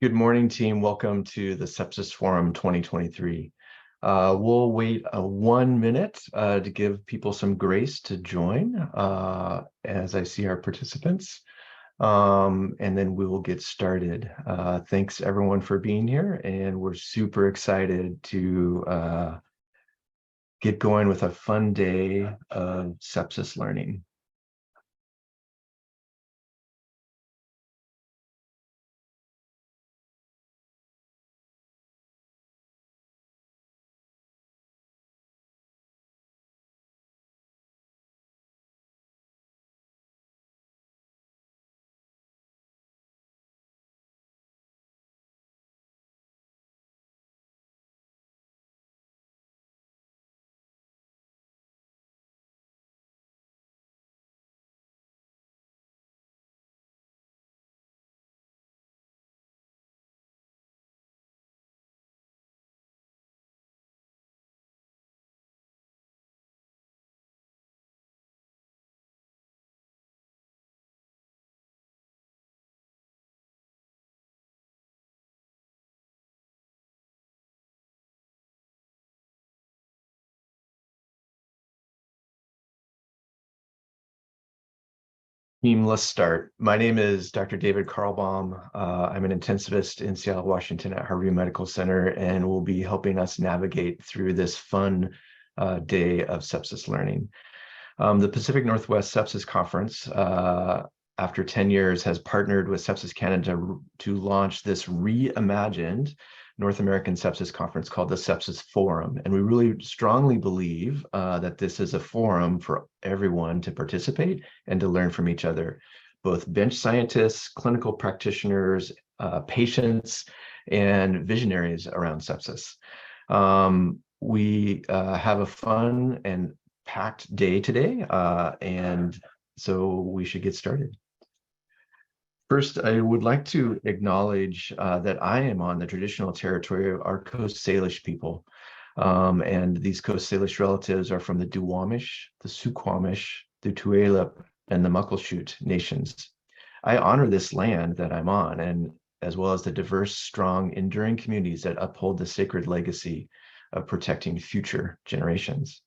Good morning, team. Welcome to the Sepsis Forum 2023. We'll wait 1 minute to give people some grace to join as I see our participants, and then we will get started. Thanks everyone for being here, and we're super excited to get going with a fun day of sepsis learning. Team, let's start. My name is Dr. David Karlbaum. I'm an intensivist in Seattle, Washington at Harvey Medical Center, and will be helping us navigate through this fun day of sepsis learning. The Pacific Northwest Sepsis Conference, after 10 years, has partnered with Sepsis Canada to launch this reimagined North American Sepsis Conference called the Sepsis Forum. And we really strongly believe that this is a forum for everyone to participate and to learn from each other, both bench scientists, clinical practitioners, patients, and visionaries around sepsis. We have a fun and packed day today, and so we should get started. First, I would like to acknowledge that I am on the traditional territory of our Coast Salish people. And these Coast Salish relatives are from the Duwamish, the Suquamish, the Tulalip, and the Muckleshoot nations. I honor this land that I'm on, and as well as the diverse, strong, enduring communities that uphold the sacred legacy of protecting future generations.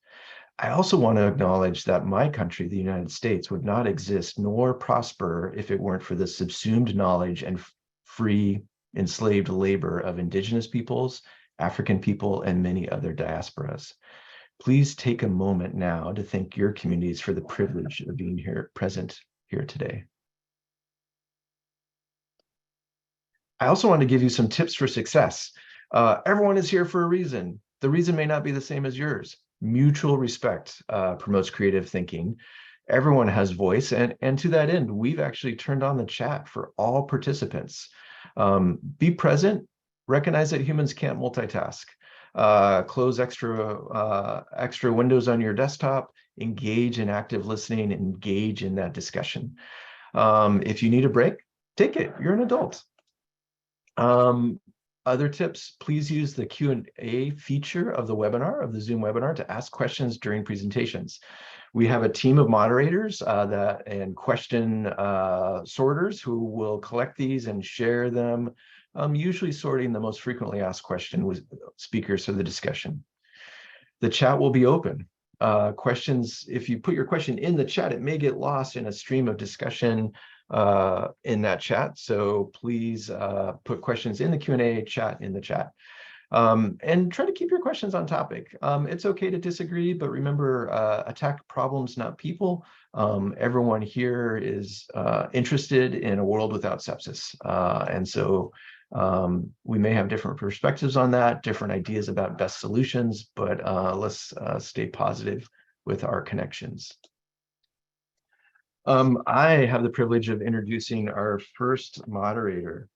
I also want to acknowledge that my country, the United States, would not exist nor prosper if it weren't for the subsumed knowledge and free enslaved labor of Indigenous peoples, African people, and many other diasporas. Please take a moment now to thank your communities for the privilege of being present here today. I also want to give you some tips for success. Everyone is here for a reason. The reason may not be the same as yours. Mutual respect promotes creative thinking. Everyone has voice, and to that end, we've actually turned on the chat for all participants. Be present, recognize that humans can't multitask. Close extra windows on your desktop, engage in active listening, engage in that discussion. If you need a break, take it, you're an adult. Other tips, please use the Q&A feature of the webinar, of the Zoom webinar, to ask questions during presentations. We have a team of moderators and question sorters who will collect these and share them, usually sorting the most frequently asked question with speakers for the discussion. The chat will be open. Questions, if you put your question in the chat, it may get lost in a stream of discussion in that chat. So please put questions in the Q&A chat in the chat. And try to keep your questions on topic. It's okay to disagree, but remember, attack problems, not people. Everyone here is interested in a world without sepsis. And so we may have different perspectives on that, different ideas about best solutions, but let's stay positive with our connections. I have the privilege of introducing our first moderator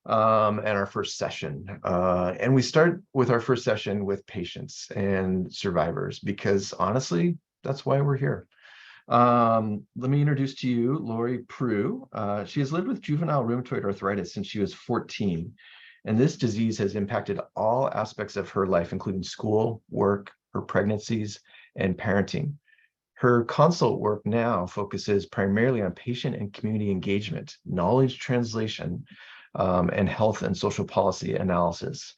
and our first session. And we start with our first session with patients and survivors, because honestly, that's why we're here. Let me introduce to you Laurie Proulx. She has lived with juvenile rheumatoid arthritis since she was 14. And this disease has impacted all aspects of her life, including school, work, her pregnancies, and parenting. Her consult work now focuses primarily on patient and community engagement, knowledge translation, and health and social policy analysis.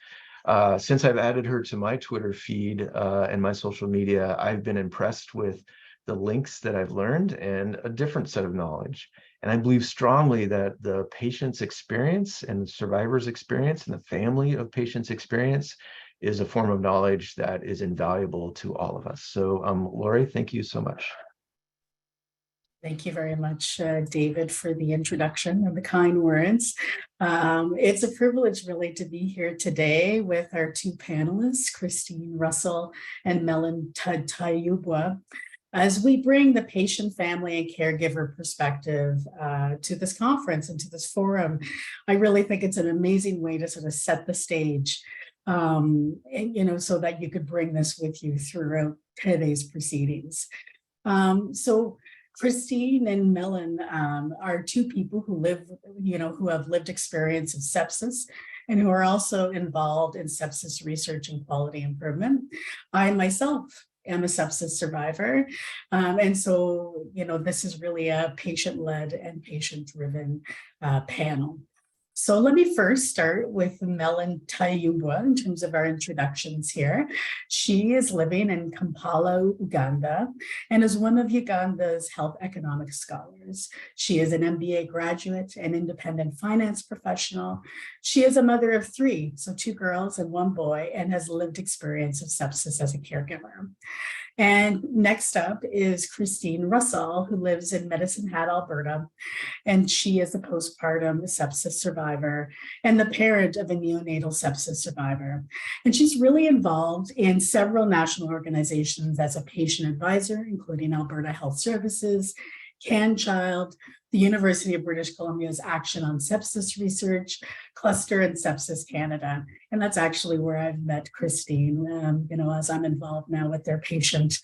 Since I've added her to my Twitter feed and my social media, I've been impressed with the links that I've learned and a different set of knowledge. And I believe strongly that the patient's experience and the survivor's experience and the family of patient's experience is a form of knowledge that is invaluable to all of us. So Laurie, thank you so much. Thank you very much, David, for the introduction and the kind words. It's a privilege really to be here today with our two panelists, Kristine Russell and Mellon Tayewba, as we bring the patient, family, and caregiver perspective to this conference and to this forum. I really think it's an amazing way to sort of set the stage, and, so that you could bring this with you throughout today's proceedings. So Kristine and Mellon are two people who live, who have lived experience of sepsis and who are also involved in sepsis research and quality improvement. I myself am a sepsis survivor. And so, this is really a patient-led and patient-driven panel. So let me first start with Mellon Tayewba in terms of our introductions here. She is living in Kampala, Uganda, and is one of Uganda's health economics scholars. She is an MBA graduate and independent finance professional. She is a mother of three, so 2 girls and 1 boy, and has lived experience of sepsis as a caregiver. And next up is Kristine Russell, who lives in Medicine Hat, Alberta, and she is a postpartum sepsis survivor and the parent of a neonatal sepsis survivor. And she's really involved in several national organizations as a patient advisor, including Alberta Health Services, CanChild, the University of British Columbia's Action on Sepsis Research, Cluster, and Sepsis Canada. And that's actually where I've met Kristine, as I'm involved now with their patient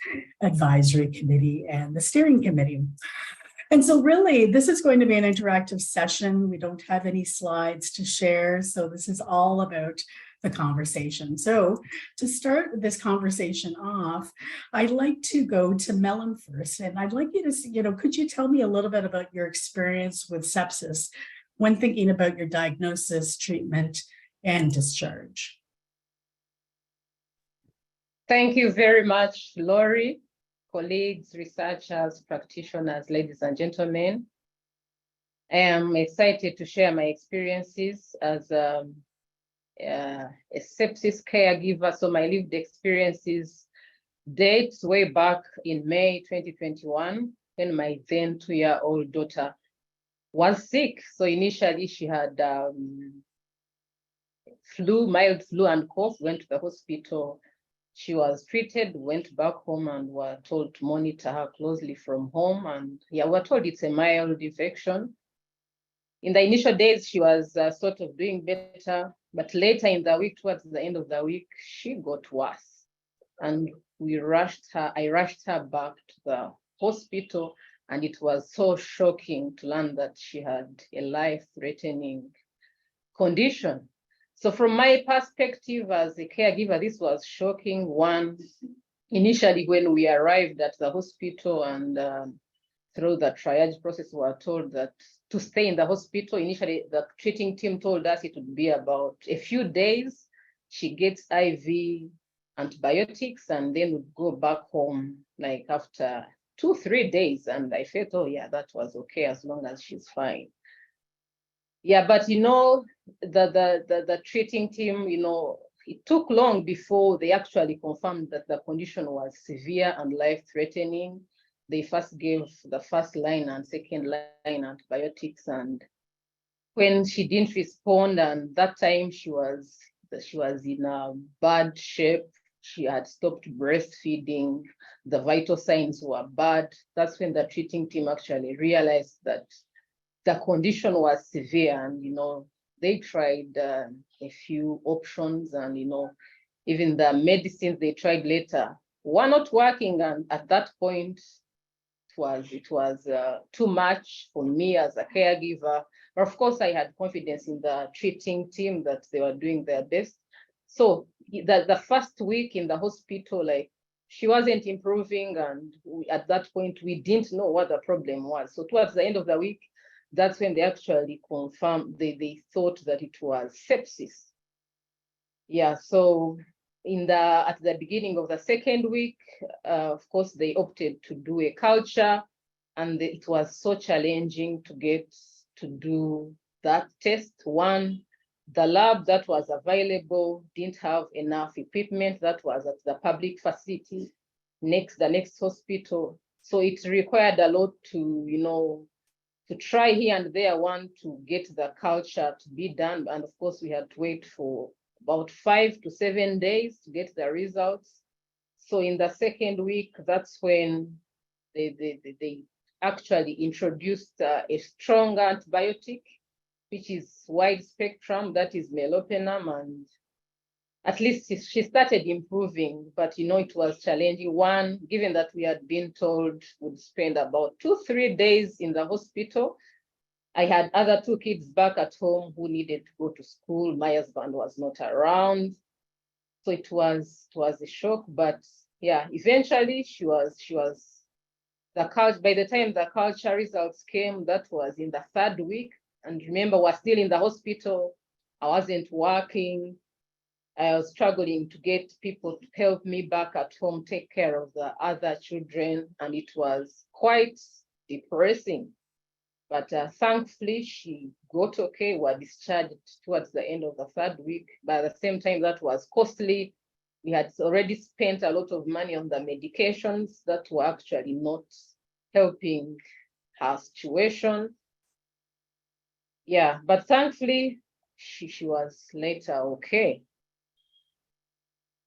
advisory committee and the steering committee. And so really, this is going to be an interactive session. We don't have any slides to share. So this is all about the conversation. So to start this conversation off, I'd like to go to Mellon first. And I'd like you to, could you tell me a little bit about your experience with sepsis when thinking about your diagnosis, treatment, and discharge? Thank you very much, Laurie. Colleagues, researchers, practitioners, ladies and gentlemen. I am excited to share my experiences as a sepsis caregiver. So my lived experiences dates way back in May 2021, when my then 2-year-old daughter was sick. So initially she had mild flu and cough, went to the hospital. She was treated, went back home, and were told to monitor her closely from home. And we're told it's a mild infection. In the initial days, she was sort of doing better, but later in the week, towards the end of the week, she got worse. And I rushed her back to the hospital, and it was so shocking to learn that she had a life-threatening condition. So from my perspective as a caregiver, this was shocking. One, initially when we arrived at the hospital and through the triage process, we were told that to stay in the hospital. Initially, the treating team told us it would be about a few days. She gets IV antibiotics and then would go back home like after 2-3 days. And I felt, oh yeah, that was okay as long as she's fine. Yeah, but the treating team, it took long before they actually confirmed that the condition was severe and life-threatening. They first gave the first line and second line antibiotics, and when she didn't respond, and that time she was in a bad shape. She had stopped breastfeeding. The vital signs were bad. That's when the treating team actually realized that the condition was severe, and they tried a few options, and even the medicines they tried later were not working. And at that point, it was too much for me as a caregiver. But of course, I had confidence in the treating team that they were doing their best. So the first week in the hospital, she wasn't improving, and at that point we didn't know what the problem was. So towards the end of the week, that's when they actually confirmed, they thought that it was sepsis. Yeah, so at the beginning of the second week, of course, they opted to do a culture, and it was so challenging to get to do that test. One, the lab that was available didn't have enough equipment that was at the public facility, the next hospital. So it required a lot to, to try here and there, to get the culture to be done. And of course, we had to wait for about 5 to 7 days to get the results. So in the second week, that's when they actually introduced a strong antibiotic, which is wide spectrum, that is melopenem, and at least she started improving, but it was challenging. One, given that we had been told we'd spend about 2-3 days in the hospital. I had other 2 kids back at home who needed to go to school. My husband was not around. So it was a shock, but yeah, eventually she was by the time the culture results came, that was in the 3rd week. And remember, we're still in the hospital. I wasn't working. I was struggling to get people to help me back at home, take care of the other children. And it was quite depressing. But thankfully, she got okay. We were discharged towards the end of the 3rd week. But at the same time, that was costly. We had already spent a lot of money on the medications that were actually not helping her situation. Yeah, but thankfully, she was later okay.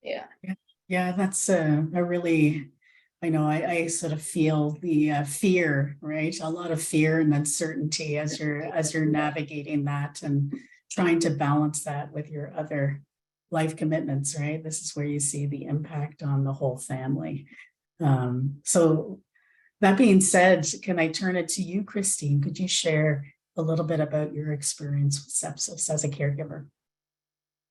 Yeah. Yeah, that's a really, I know I sort of feel the fear, right? A lot of fear and uncertainty as you're navigating that and trying to balance that with your other life commitments, right? This is where you see the impact on the whole family. So that being said, can I turn it to you, Kristine? Could you share a little bit about your experience with sepsis as a caregiver?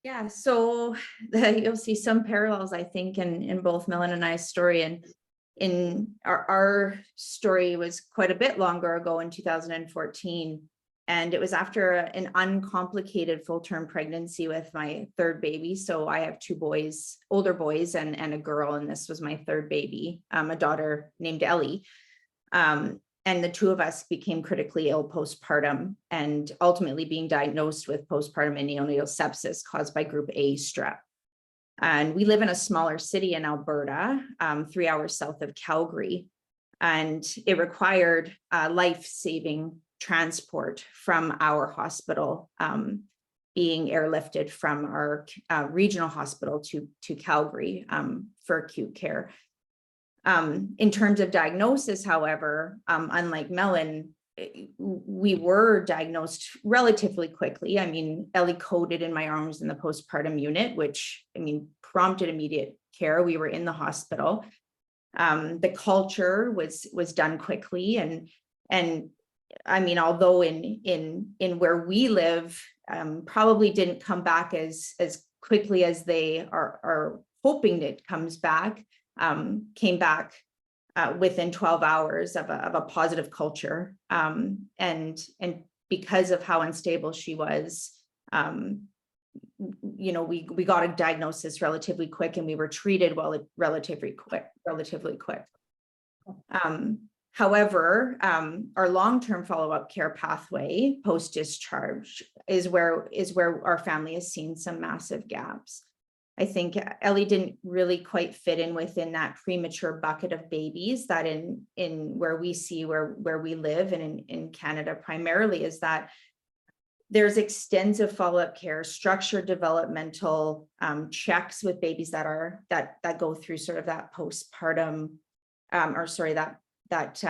Yeah, so you'll see some parallels, I think, in both Mellon and I's story. And in our story was quite a bit longer ago in 2014. And it was after an uncomplicated full-term pregnancy with my 3rd baby. So I have 2 boys, older boys, and a girl, and this was my 3rd baby, a daughter named Ellie. And the 2 of us became critically ill postpartum and ultimately being diagnosed with postpartum and neonatal sepsis caused by group A strep. And we live in a smaller city in Alberta, 3 hours south of Calgary. And it required life-saving transport from our hospital, being airlifted from our regional hospital to Calgary for acute care. In terms of diagnosis, however, unlike Mellon, we were diagnosed relatively quickly. I mean, Ellie coded in my arms in the postpartum unit, which, prompted immediate care. We were in the hospital. The culture was done quickly. And although in where we live, probably didn't come back as quickly as they are hoping it comes back, came back within 12 hours of a positive culture. And because of how unstable she was, we got a diagnosis relatively quick, and we were treated relatively quick. However, our long-term follow-up care pathway post-discharge is where our family has seen some massive gaps. I think Ellie didn't really quite fit in within that premature bucket of babies that in where we live and in Canada primarily, is that there's extensive follow-up care, structured developmental checks with babies that go through sort of that postpartum, that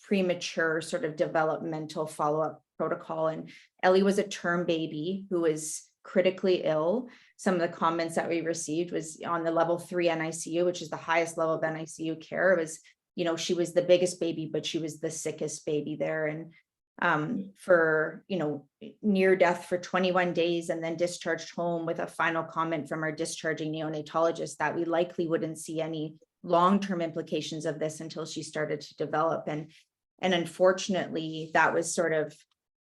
premature sort of developmental follow-up protocol. And Ellie was a term baby who was critically ill. Some of the comments that we received was on the level 3 NICU, which is the highest level of NICU care. It was, she was the biggest baby, but she was the sickest baby there. And for, near death for 21 days and then discharged home with a final comment from our discharging neonatologist that we likely wouldn't see any long-term implications of this until she started to develop. And unfortunately, that was sort of,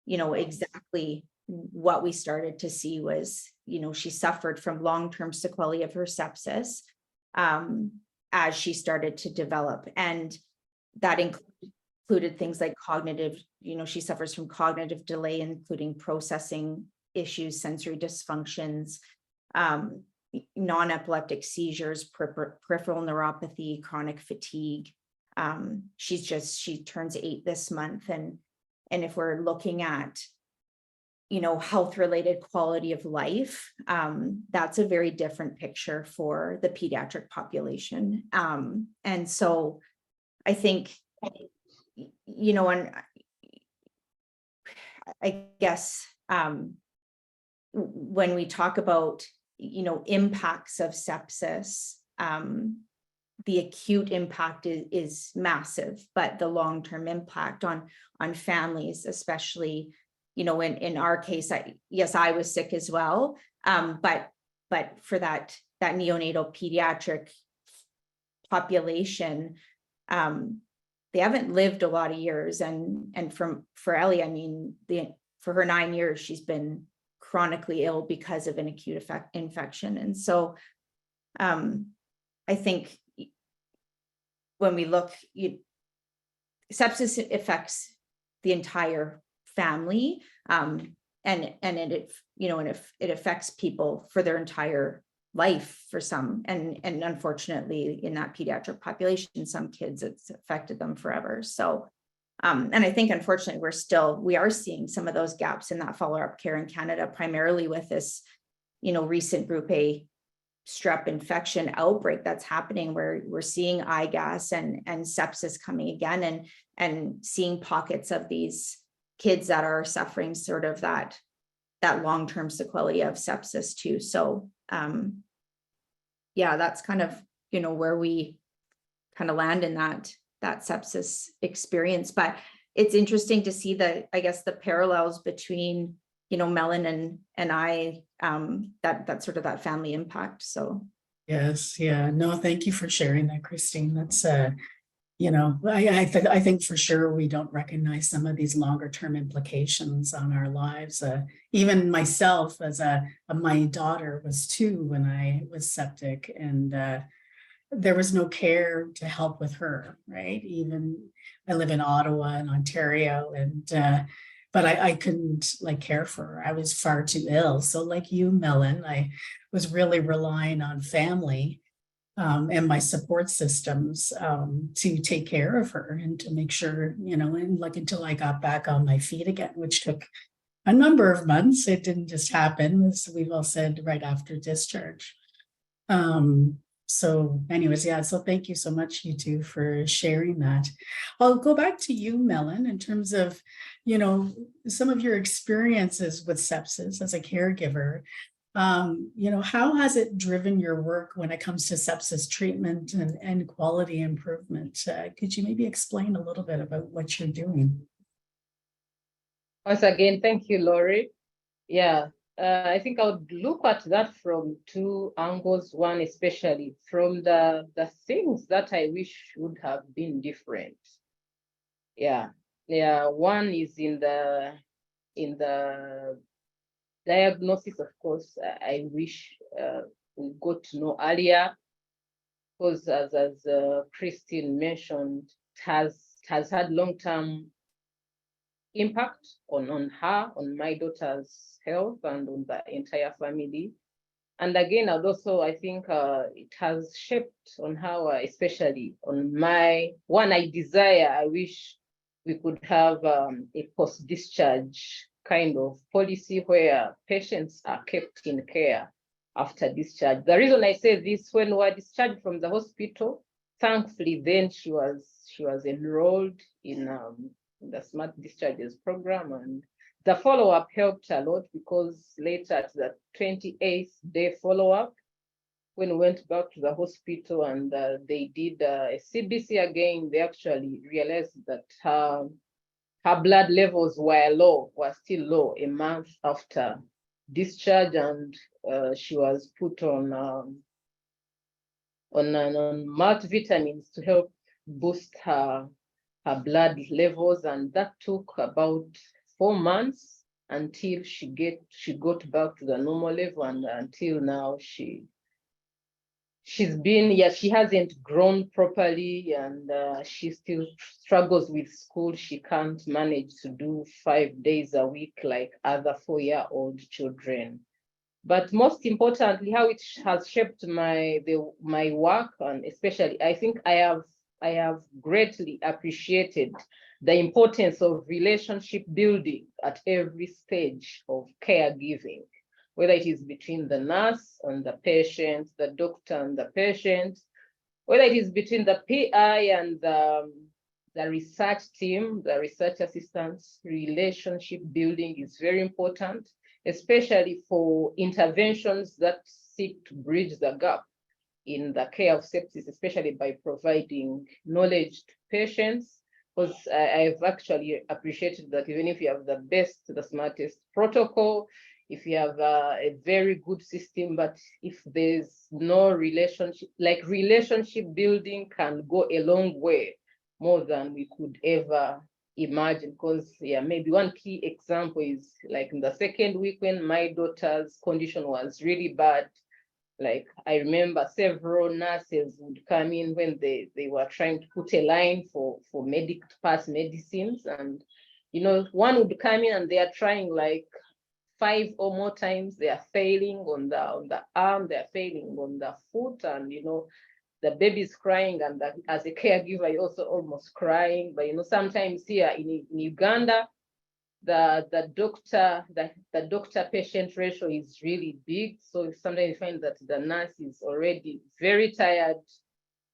exactly what we started to see was, she suffered from long-term sequelae of her sepsis as she started to develop. And that included things like cognitive, she suffers from cognitive delay, including processing issues, sensory dysfunctions, non-epileptic seizures, peripheral neuropathy, chronic fatigue. She turns 8 this month. And if we're looking at, health-related quality of life, that's a very different picture for the pediatric population. And so I think, and I guess when we talk about, impacts of sepsis, the acute impact is massive, but the long-term impact on families, especially, in our case, I was sick as well. But for that neonatal pediatric population, they haven't lived a lot of years. And for Ellie, I mean, for her 9 years, she's been chronically ill because of an acute infection. And so I think when we look, sepsis affects the entire family, and it affects people for their entire life for some, and unfortunately in that pediatric population, some kids, it's affected them forever. So and I think unfortunately we are seeing some of those gaps in that follow-up care in Canada, primarily with this recent group A strep infection outbreak that's happening, where we're seeing IGAS and sepsis coming again, and seeing pockets of these kids that are suffering sort of that long-term sequelae of sepsis too. So that's kind of where we kind of land in that sepsis experience. But it's interesting to see the parallels between Mellon and I, that sort of that family impact. So yes, yeah, no, thank you for sharing that, Kristine. That's I think for sure we don't recognize some of these longer term implications on our lives. Even myself, as my daughter was 2 when I was septic, and there was no care to help with her, right? Even I live in Ottawa and Ontario, and but I couldn't care for her. I was far too ill. So like you, Mellon, I was really relying on family and my support systems to take care of her and to make sure, and until I got back on my feet again, which took a number of months. It didn't just happen, as we've all said, right after discharge. So anyways, so thank you so much, you two, for sharing that. I'll go back to you, Mellon, in terms of, some of your experiences with sepsis as a caregiver. How has it driven your work when it comes to sepsis treatment and quality improvement? Could you maybe explain a little bit about what you're doing? Once again, thank you, Laurie. Yeah, I think I would look at that from 2 angles. One, especially from the things that I wish would have been different. Yeah, one is in the diagnosis. Of course, I wish we got to know earlier, because as Kristine mentioned, it has had long-term impact on her, on my daughter's health, and on the entire family. And again, I think it has shaped on how, especially on my one, I wish we could have a post-discharge kind of policy where patients are kept in care after discharge. The reason I say this, when we were discharged from the hospital, thankfully then she was enrolled in the Smart Discharges program, and the follow-up helped a lot, because later at the 28th day follow-up, when we went back to the hospital and they did a CBC again, they actually realized that her blood levels were still low a month after discharge, and she was put on multivitamins to help boost her her blood levels, and that took about 4 months until she got back to the normal level, and until now she hasn't grown properly, and she still struggles with school. She can't manage to do 5 days a week like other 4-year-old children. But most importantly, how it has shaped my work, and especially I think I have greatly appreciated the importance of relationship building at every stage of caregiving, whether it is between the nurse and the patient, the doctor and the patient, whether it is between the PI and the research team, the research assistants. Relationship building is very important, especially for interventions that seek to bridge the gap in the care of sepsis, especially by providing knowledge to patients. Because I've actually appreciated that even if you have the best, the smartest protocol, if you have a very good system, but if there's no relationship, like relationship building can go a long way, more than we could ever imagine. Because maybe one key example is like in the second week when my daughter's condition was really bad, like I remember several nurses would come in when they were trying to put a line for to pass medicines, and one would come in and they are trying like 5 or more times. They are failing on the arm, they are failing on the foot, and the baby's crying, and as a caregiver you're also almost crying. But sometimes here in Uganda, the doctor patient ratio is really big, so sometimes you find that the nurse is already very tired.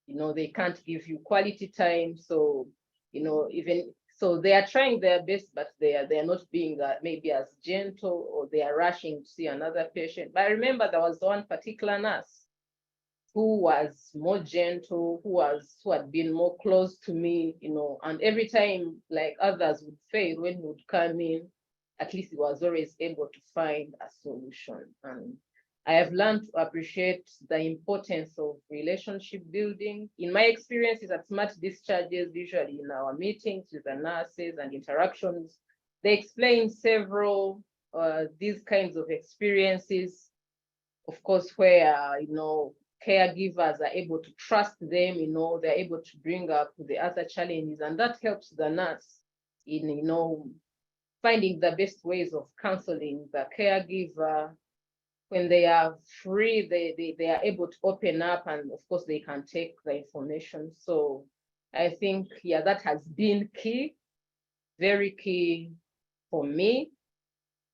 They can't give you quality time, so even so they are trying their best, but they are not being maybe as gentle, or they are rushing to see another patient. But I remember there was one particular nurse who was more gentle, who had been more close to me, and every time like others would fail, when he would come in, at least he was always able to find a solution. And I have learned to appreciate the importance of relationship building. In my experiences at Smart Discharges, usually in our meetings with the nurses and interactions, they explain several these kinds of experiences, of course, where caregivers are able to trust them, they're able to bring up the other challenges, and that helps the nurse in finding the best ways of counseling the caregiver. When they are free, they are able to open up, and of course they can take the information. So I think that has been key, very key for me.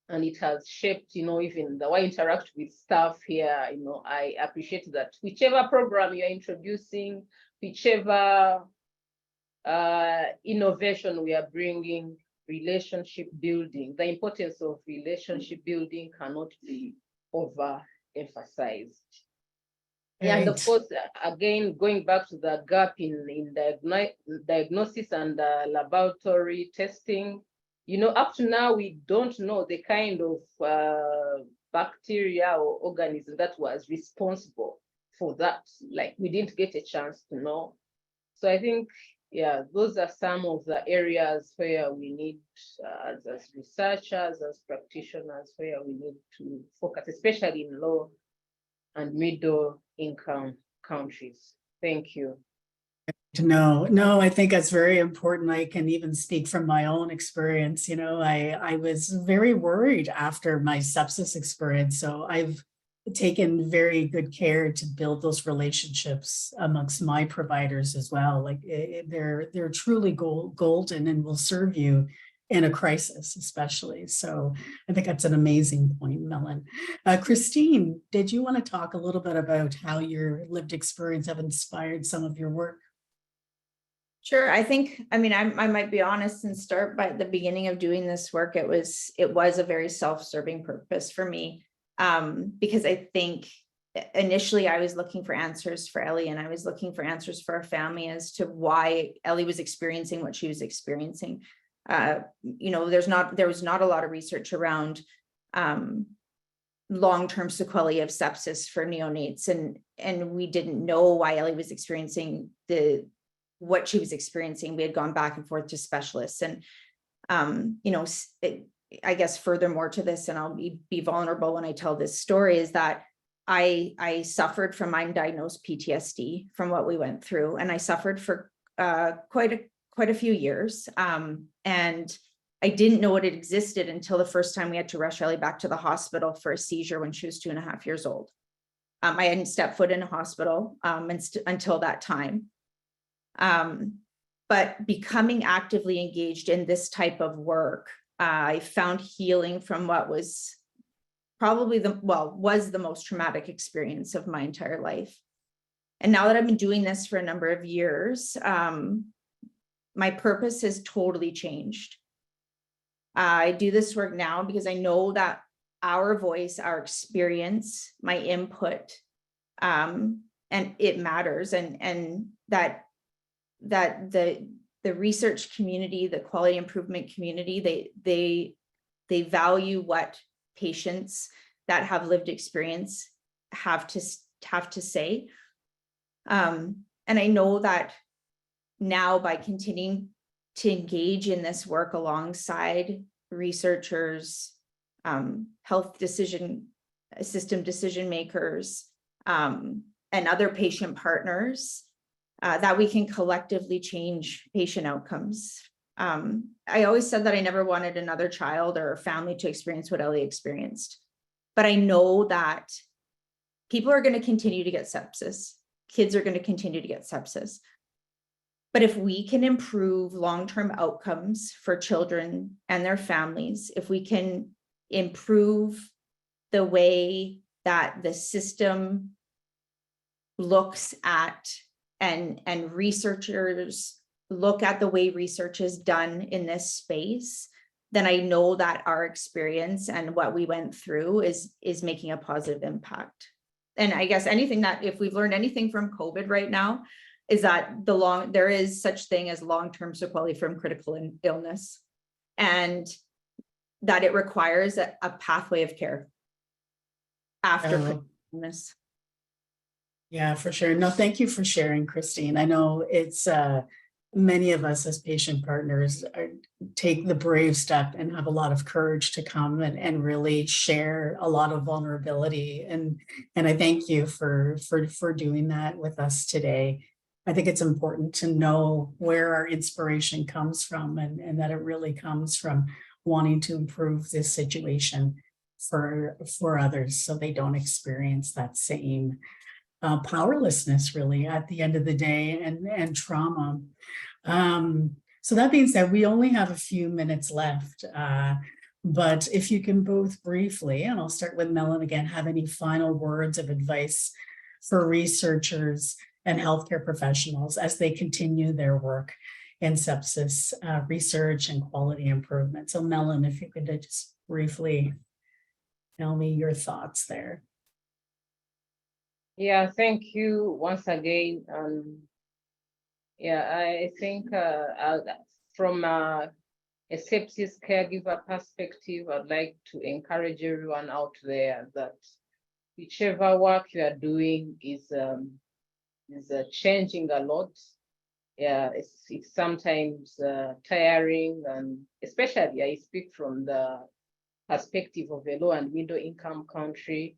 And it has shaped, even the way I interact with staff here. I appreciate that whichever program you're introducing, whichever innovation we are bringing, relationship building, the importance of relationship building cannot be overemphasized. Yeah, and of course, again, going back to the gap in diagnosis and laboratory testing, up to now, we don't know the kind of bacteria or organism that was responsible for that. Like, we didn't get a chance to know. So I think, those are some of the areas where we need, as researchers, as practitioners, where we need to focus, especially in low and middle income countries. Thank you. No, I think that's very important. I can even speak from my own experience. I was very worried after my sepsis experience. So I've taken very good care to build those relationships amongst my providers as well. Like they're truly golden and will serve you in a crisis, especially. So I think that's an amazing point, Mellon. Kristine, did you want to talk a little bit about how your lived experience have inspired some of your work? Sure. I might be honest and start by the beginning of doing this work. It was a very self-serving purpose for me, because I think initially I was looking for answers for Ellie, and I was looking for answers for our family as to why Ellie was experiencing what she was experiencing. There was not a lot of research around long-term sequelae of sepsis for neonates, and we didn't know why Ellie was experiencing the what she was experiencing. We had gone back and forth to specialists, and I guess furthermore to this, and I'll be vulnerable when I tell this story, is that I suffered from undiagnosed PTSD from what we went through, and I suffered for quite a few years, and I didn't know it existed until the first time we had to rush Ellie back to the hospital for a seizure when she was 2.5 years old. I hadn't stepped foot in a hospital until that time. But becoming actively engaged in this type of work, I found healing from what was probably was the most traumatic experience of my entire life. And now that I've been doing this for a number of years, my purpose has totally changed. I do this work now because I know that our voice, our experience, my input, and it matters, and that the research community, the quality improvement community, they value what patients that have lived experience have to say. And I know that now, by continuing to engage in this work alongside researchers, health system decision makers, and other patient partners, that we can collectively change patient outcomes. I always said that I never wanted another child or family to experience what Ellie experienced, but I know that people are going to continue to get sepsis. Kids are going to continue to get sepsis. But if we can improve long-term outcomes for children and their families, if we can improve the way that the system looks at and researchers look at the way research is done in this space, then I know that our experience and what we went through is making a positive impact. And I guess if we've learned anything from COVID right now, is that there is such thing as long-term sequelae from critical illness, and that it requires a pathway of care after critical illness. Yeah, for sure. No, thank you for sharing, Kristine. I know it's many of us as patient partners take the brave step and have a lot of courage to come and really share a lot of vulnerability. And I thank you for doing that with us today. I think it's important to know where our inspiration comes from, and that it really comes from wanting to improve this situation for others so they don't experience that same powerlessness really at the end of the day, and trauma. So that being said, we only have a few minutes left, but if you can both briefly, and I'll start with Mellon again, have any final words of advice for researchers and healthcare professionals as they continue their work in sepsis research and quality improvement. So Mellon, if you could just briefly tell me your thoughts there. Yeah, thank you once again. Yeah, I think from a sepsis caregiver perspective, I'd like to encourage everyone out there that whichever work you are doing is changing a lot. Yeah, it's sometimes tiring, and especially I speak from the perspective of a low and middle income country.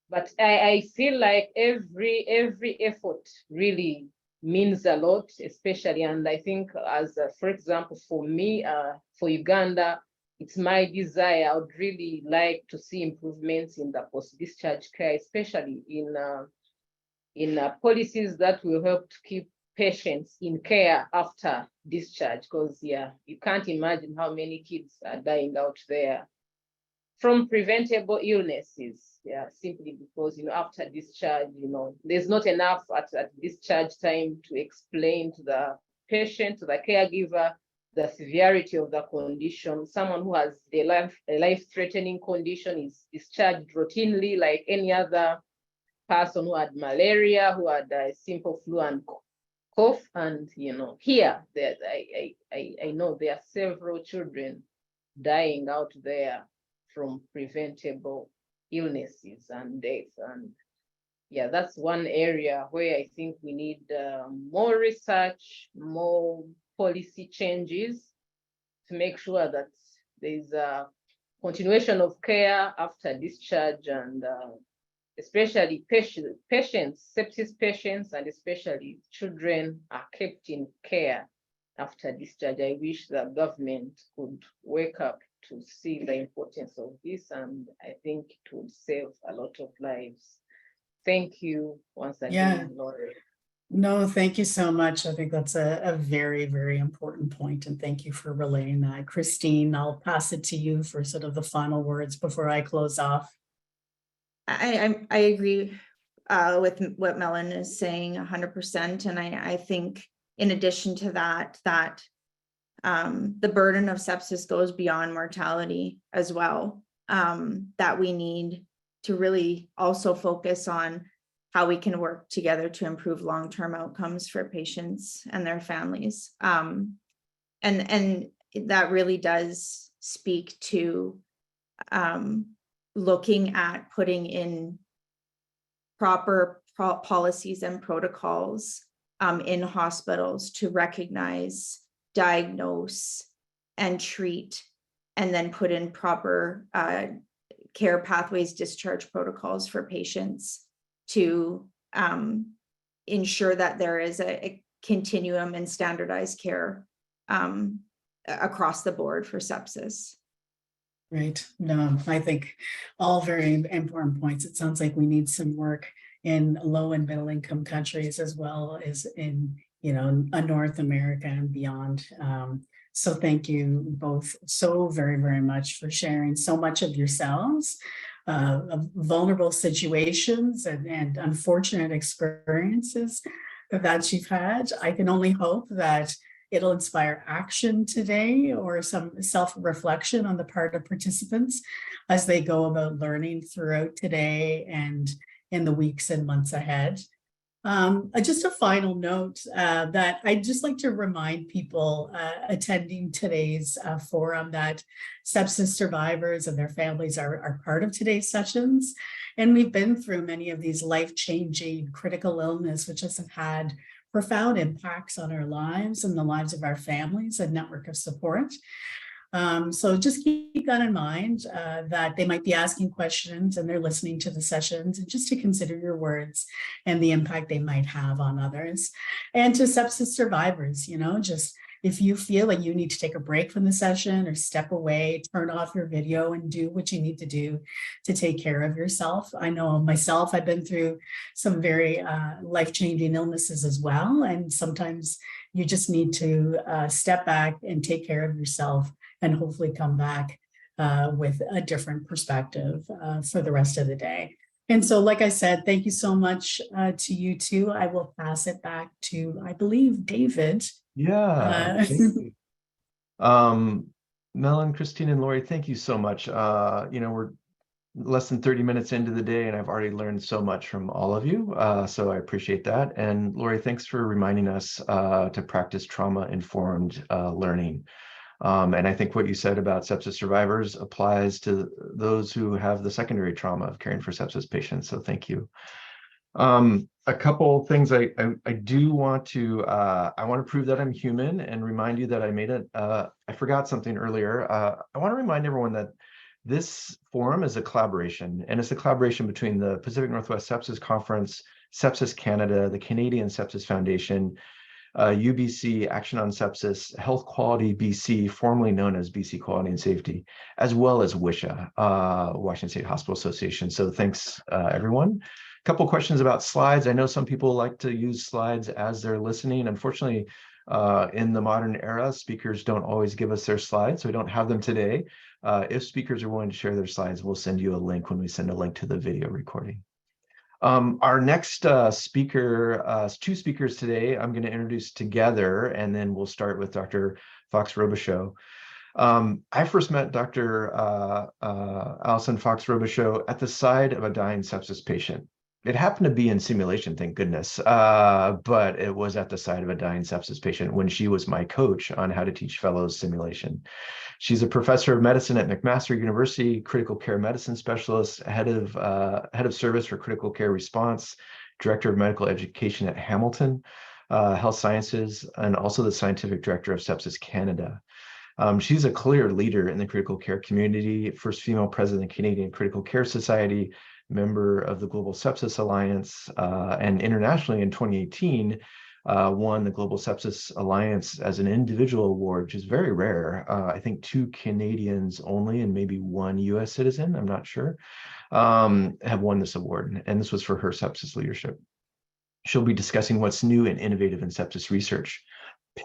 But I feel like every effort really means a lot, especially, and I think as for example, for me, for Uganda, it's my desire. I would really like to see improvements in the post-discharge care, especially in policies that will help to keep patients in care after discharge, because yeah, you can't imagine how many kids are dying out there from preventable illnesses. Yeah, simply because, after discharge, there's not enough at discharge time to explain to the patient, to the caregiver, the severity of the condition. Someone who has a life-threatening condition is discharged routinely like any other person who had malaria, who had a simple flu and cough. And here, I know there are several children dying out there from preventable illnesses and death. And yeah, that's one area where I think we need more research, more policy changes to make sure that there's a continuation of care after discharge, and especially patients, sepsis patients, and especially children are kept in care after discharge. I wish the government could wake up to see the importance of this, and I think it would save a lot of lives. Thank you once again, Laurie. No, thank you so much. I think that's a very, very important point, and thank you for relaying that. Kristine, I'll pass it to you for sort of the final words before I close off. I agree with what Mellon is saying 100%. And I think in addition to that, the burden of sepsis goes beyond mortality as well, that we need to really also focus on how we can work together to improve long-term outcomes for patients and their families. And that really does speak to looking at putting in proper policies and protocols in hospitals to recognize, diagnose, and treat, and then put in proper care pathways, discharge protocols for patients to ensure that there is a continuum and standardized care across the board for sepsis. Right. No, I think all very important points. It sounds like we need some work in low and middle income countries as well as in, North America and beyond. So thank you both so very, very much for sharing so much of yourselves, of vulnerable situations and unfortunate experiences that you've had. I can only hope that it'll inspire action today or some self-reflection on the part of participants as they go about learning throughout today and in the weeks and months ahead. Just a final note that I'd just like to remind people attending today's forum that sepsis survivors and their families are part of today's sessions. And we've been through many of these life-changing critical illness, which has had profound impacts on our lives and the lives of our families and network of support. So just keep that in mind, that they might be asking questions and they're listening to the sessions, and just to consider your words and the impact they might have on others. And to sepsis survivors, just if you feel like you need to take a break from the session or step away, turn off your video and do what you need to do to take care of yourself. I know myself, I've been through some very life-changing illnesses as well. And sometimes you just need to step back and take care of yourself and hopefully come back with a different perspective for the rest of the day. And so, like I said, thank you so much to you two. I will pass it back to, I believe, David. Yeah. Thank you. Mellon, Kristine, and Laurie, thank you so much. We're less than 30 minutes into the day, and I've already learned so much from all of you. So I appreciate that. And Laurie, thanks for reminding us to practice trauma-informed learning. And I think what you said about sepsis survivors applies to those who have the secondary trauma of caring for sepsis patients. So thank you. A couple things I do want to, I want to prove that I'm human and remind you that I made it. I forgot something earlier. I want to remind everyone that this forum is a collaboration, and it's a collaboration between the Pacific Northwest Sepsis Conference, Sepsis Canada, the Canadian Sepsis Foundation, UBC, Action on Sepsis, Health Quality BC, formerly known as BC Quality and Safety, as well as WSHA, Washington State Hospital Association. So thanks, everyone. A couple questions about slides. I know some people like to use slides as they're listening. Unfortunately, in the modern era, speakers don't always give us their slides, so we don't have them today. If speakers are willing to share their slides, we'll send you a link when we send a link to the video recording. Our next speaker, two speakers today, I'm going to introduce together, and then we'll start with Dr. Fox-Robichaud. I first met Dr. Alison Fox-Robichaud at the side of a dying sepsis patient. It happened to be in simulation, thank goodness. But it was at the side of a dying sepsis patient when she was my coach on how to teach fellows simulation. She's a professor of medicine at McMaster University, critical care medicine specialist, head of service for critical care response, director of medical education at Hamilton Health Sciences, and also the scientific director of Sepsis Canada. She's a clear leader in the critical care community, first female president of the Canadian Critical Care Society, member of the Global Sepsis Alliance, and internationally in 2018, won the Global Sepsis Alliance as an individual award, which is very rare. I think 2 Canadians only and maybe 1 US citizen, I'm not sure, have won this award. And this was for her sepsis leadership. She'll be discussing what's new and innovative in sepsis research.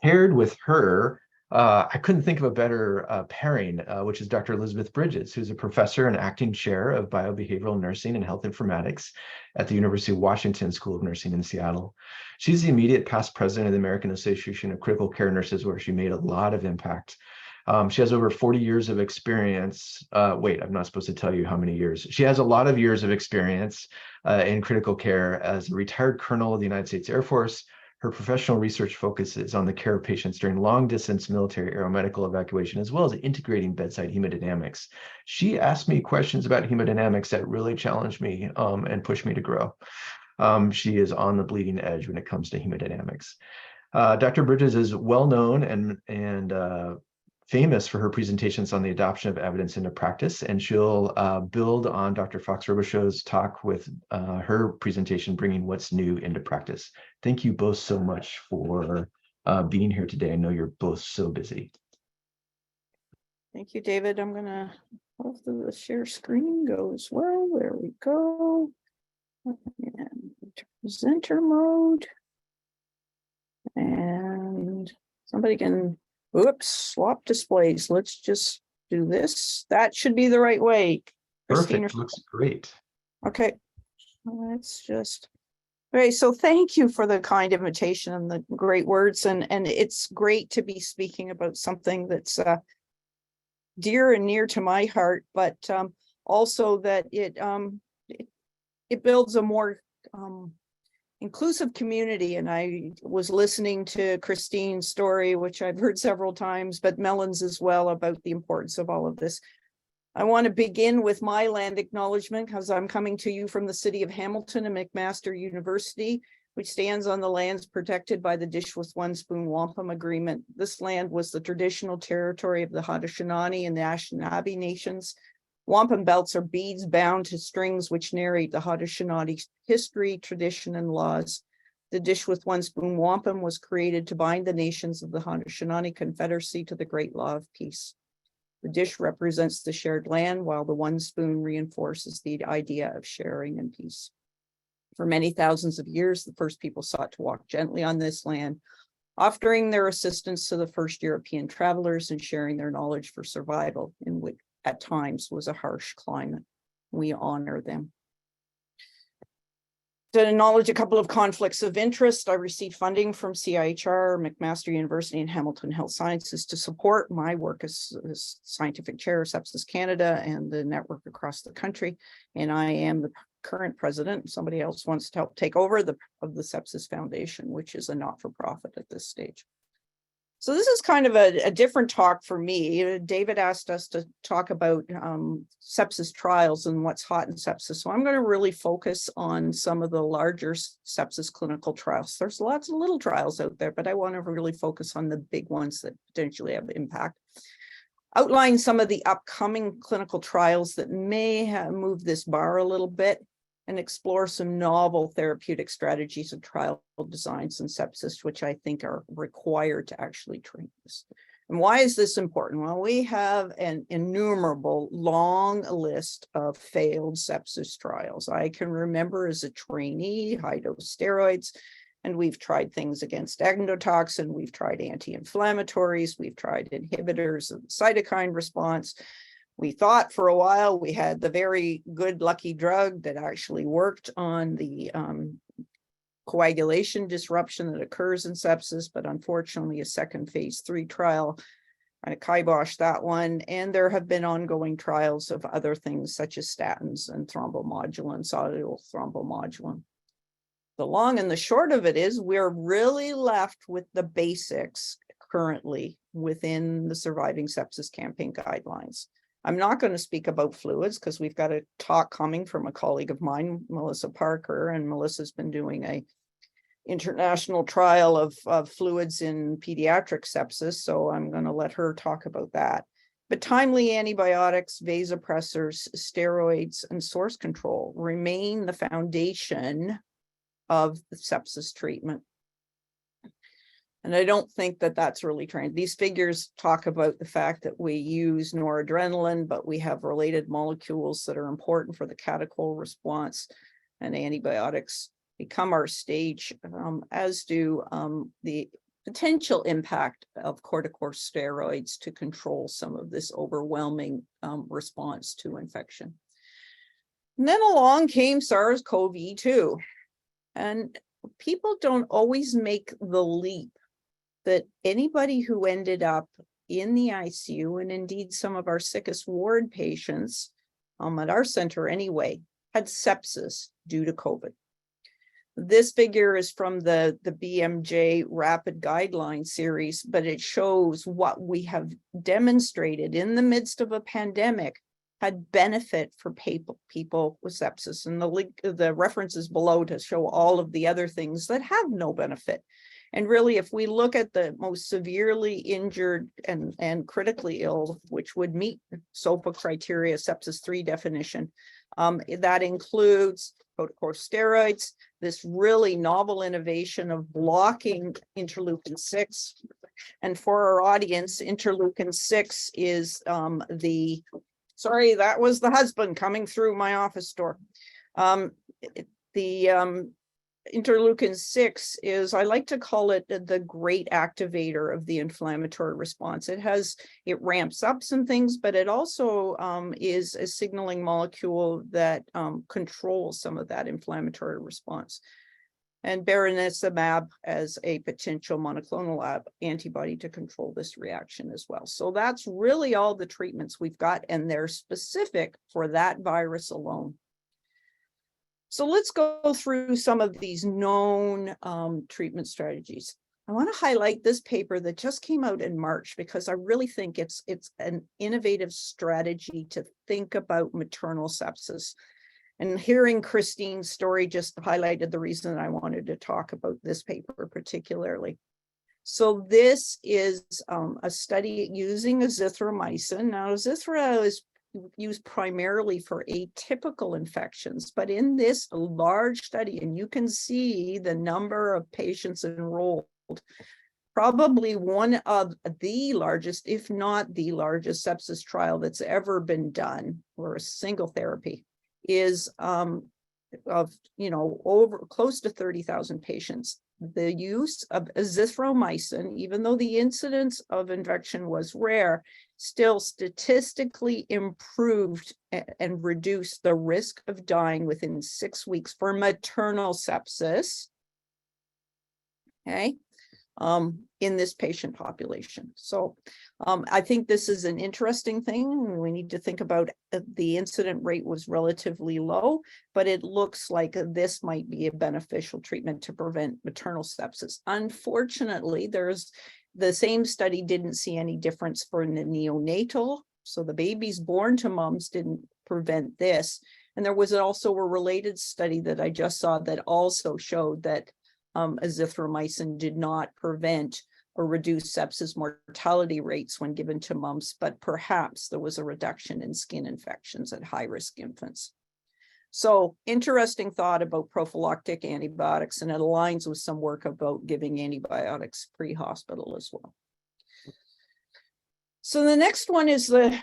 Paired with her, I couldn't think of a better pairing, which is Dr. Elizabeth Bridges, who's a professor and acting chair of biobehavioral nursing and health informatics at the University of Washington School of Nursing in Seattle. She's the immediate past president of the American Association of Critical Care Nurses, where she made a lot of impact. She has over 40 years of experience. Wait, I'm not supposed to tell you how many years. She has a lot of years of experience in critical care as a retired colonel of the United States Air Force. Her professional research focuses on the care of patients during long-distance military aeromedical evacuation, as well as integrating bedside hemodynamics. She asked me questions about hemodynamics that really challenged me and pushed me to grow. She is on the bleeding edge when it comes to hemodynamics. Dr. Bridges is well known and famous for her presentations on the adoption of evidence into practice, and she'll build on Dr. Fox-Robichaud's talk with her presentation, bringing what's new into practice. Thank you both so much for being here today. I know you're both so busy. Thank you, David. I'm gonna hope the share screen goes well. There we go. And presenter mode. And somebody can, oops, swap displays. Let's just do this. That should be the right way. Kristine, Perfect, looks great. okay, let's just, okay, so thank you for the kind invitation and the great words. And it's great to be speaking about something that's dear and near to my heart, but also that it builds a more inclusive community. And I was listening to Kristine's story, which I've heard several times, but Mellon's as well, about the importance of all of this. I want to begin with my land acknowledgement, because I'm coming to you from the city of Hamilton and McMaster University, which stands on the lands protected by the Dish with One Spoon Wampum Agreement. This land was the traditional territory of the Haudenosaunee and the Anishinaabe nations. Wampum belts are beads bound to strings which narrate the Haudenosaunee history, tradition, and laws. The Dish with One Spoon Wampum was created to bind the nations of the Haudenosaunee Confederacy to the Great Law of Peace. The dish represents the shared land, while the one spoon reinforces the idea of sharing and peace. For many thousands of years, the first people sought to walk gently on this land, offering their assistance to the first European travelers and sharing their knowledge for survival, in which at times was a harsh climate. We honor them. To acknowledge a couple of conflicts of interest, I received funding from CIHR, McMaster University, and Hamilton Health Sciences to support my work as scientific chair of Sepsis Canada and the network across the country. And I am the current president. Somebody else wants to help take over of the Sepsis Foundation, which is a not-for-profit at this stage. So this is kind of a different talk for me. David asked us to talk about sepsis trials and what's hot in sepsis. So I'm going to really focus on some of the larger sepsis clinical trials. There's lots of little trials out there, but I want to really focus on the big ones that potentially have impact. Outline some of the upcoming clinical trials that may have moved this bar a little bit, and explore some novel therapeutic strategies and trial designs in sepsis, which I think are required to actually train this. And why is this important? Well, we have an innumerable long list of failed sepsis trials. I can remember as a trainee, high-dose steroids, and we've tried things against endotoxin, we've tried anti-inflammatories, we've tried inhibitors of the cytokine response. We thought for a while we had the very good lucky drug that actually worked on the coagulation disruption that occurs in sepsis, but unfortunately a second phase 3 trial kind of kibosh that one. And there have been ongoing trials of other things such as statins and thrombomodulin, soluble thrombomodulin. The long and the short of it is we're really left with the basics currently within the Surviving Sepsis Campaign guidelines. I'm not going to speak about fluids because we've got a talk coming from a colleague of mine, Melissa Parker, and Melissa's been doing a international trial of fluids in pediatric sepsis. So I'm going to let her talk about that. But timely antibiotics, vasopressors, steroids, and source control remain the foundation of the sepsis treatment. And I don't think that that's really trained. These figures talk about the fact that we use noradrenaline, but we have related molecules that are important for the catechol response, and antibiotics become our stage, as do the potential impact of corticosteroids to control some of this overwhelming response to infection. And then along came SARS-CoV-2. And people don't always make the leap that anybody who ended up in the ICU, and indeed some of our sickest ward patients at our center anyway, had sepsis due to COVID. This figure is from the BMJ Rapid Guideline series, but it shows what we have demonstrated in the midst of a pandemic had benefit for people with sepsis. And the references below to show all of the other things that have no benefit. And really, if we look at the most severely injured and critically ill, which would meet SOPA criteria, sepsis 3 definition, that includes corticosteroids, this really novel innovation of blocking interleukin-6. And for our audience, interleukin-6 is sorry, that was the husband coming through my office door. Interleukin-6 is, I like to call it the great activator of the inflammatory response. It ramps up some things, but it also is a signaling molecule that controls some of that inflammatory response. And berenizumab as a potential monoclonal antibody to control this reaction as well. So that's really all the treatments we've got, and they're specific for that virus alone. So let's go through some of these known treatment strategies. I want to highlight this paper that just came out in March because I really think it's an innovative strategy to think about maternal sepsis. And hearing Kristine's story just highlighted the reason I wanted to talk about this paper particularly. So this is a study using azithromycin. Now, azithra is used primarily for atypical infections, but in this large study, and you can see the number of patients enrolled, probably one of the largest, if not the largest sepsis trial that's ever been done, or a single therapy, is over close to 30,000 patients. The use of azithromycin, even though the incidence of infection was rare, still statistically improved and reduced the risk of dying within 6 weeks for maternal sepsis. Okay. In this patient population. So I think this is an interesting thing. We need to think about the incident rate was relatively low, but it looks like this might be a beneficial treatment to prevent maternal sepsis. Unfortunately, the same study didn't see any difference for the neonatal. So the babies born to moms didn't prevent this. And there was also a related study that I just saw that also showed that azithromycin did not prevent or reduce sepsis mortality rates when given to moms, but perhaps there was a reduction in skin infections at high-risk infants. So interesting thought about prophylactic antibiotics, and it aligns with some work about giving antibiotics pre-hospital as well. So the next one is the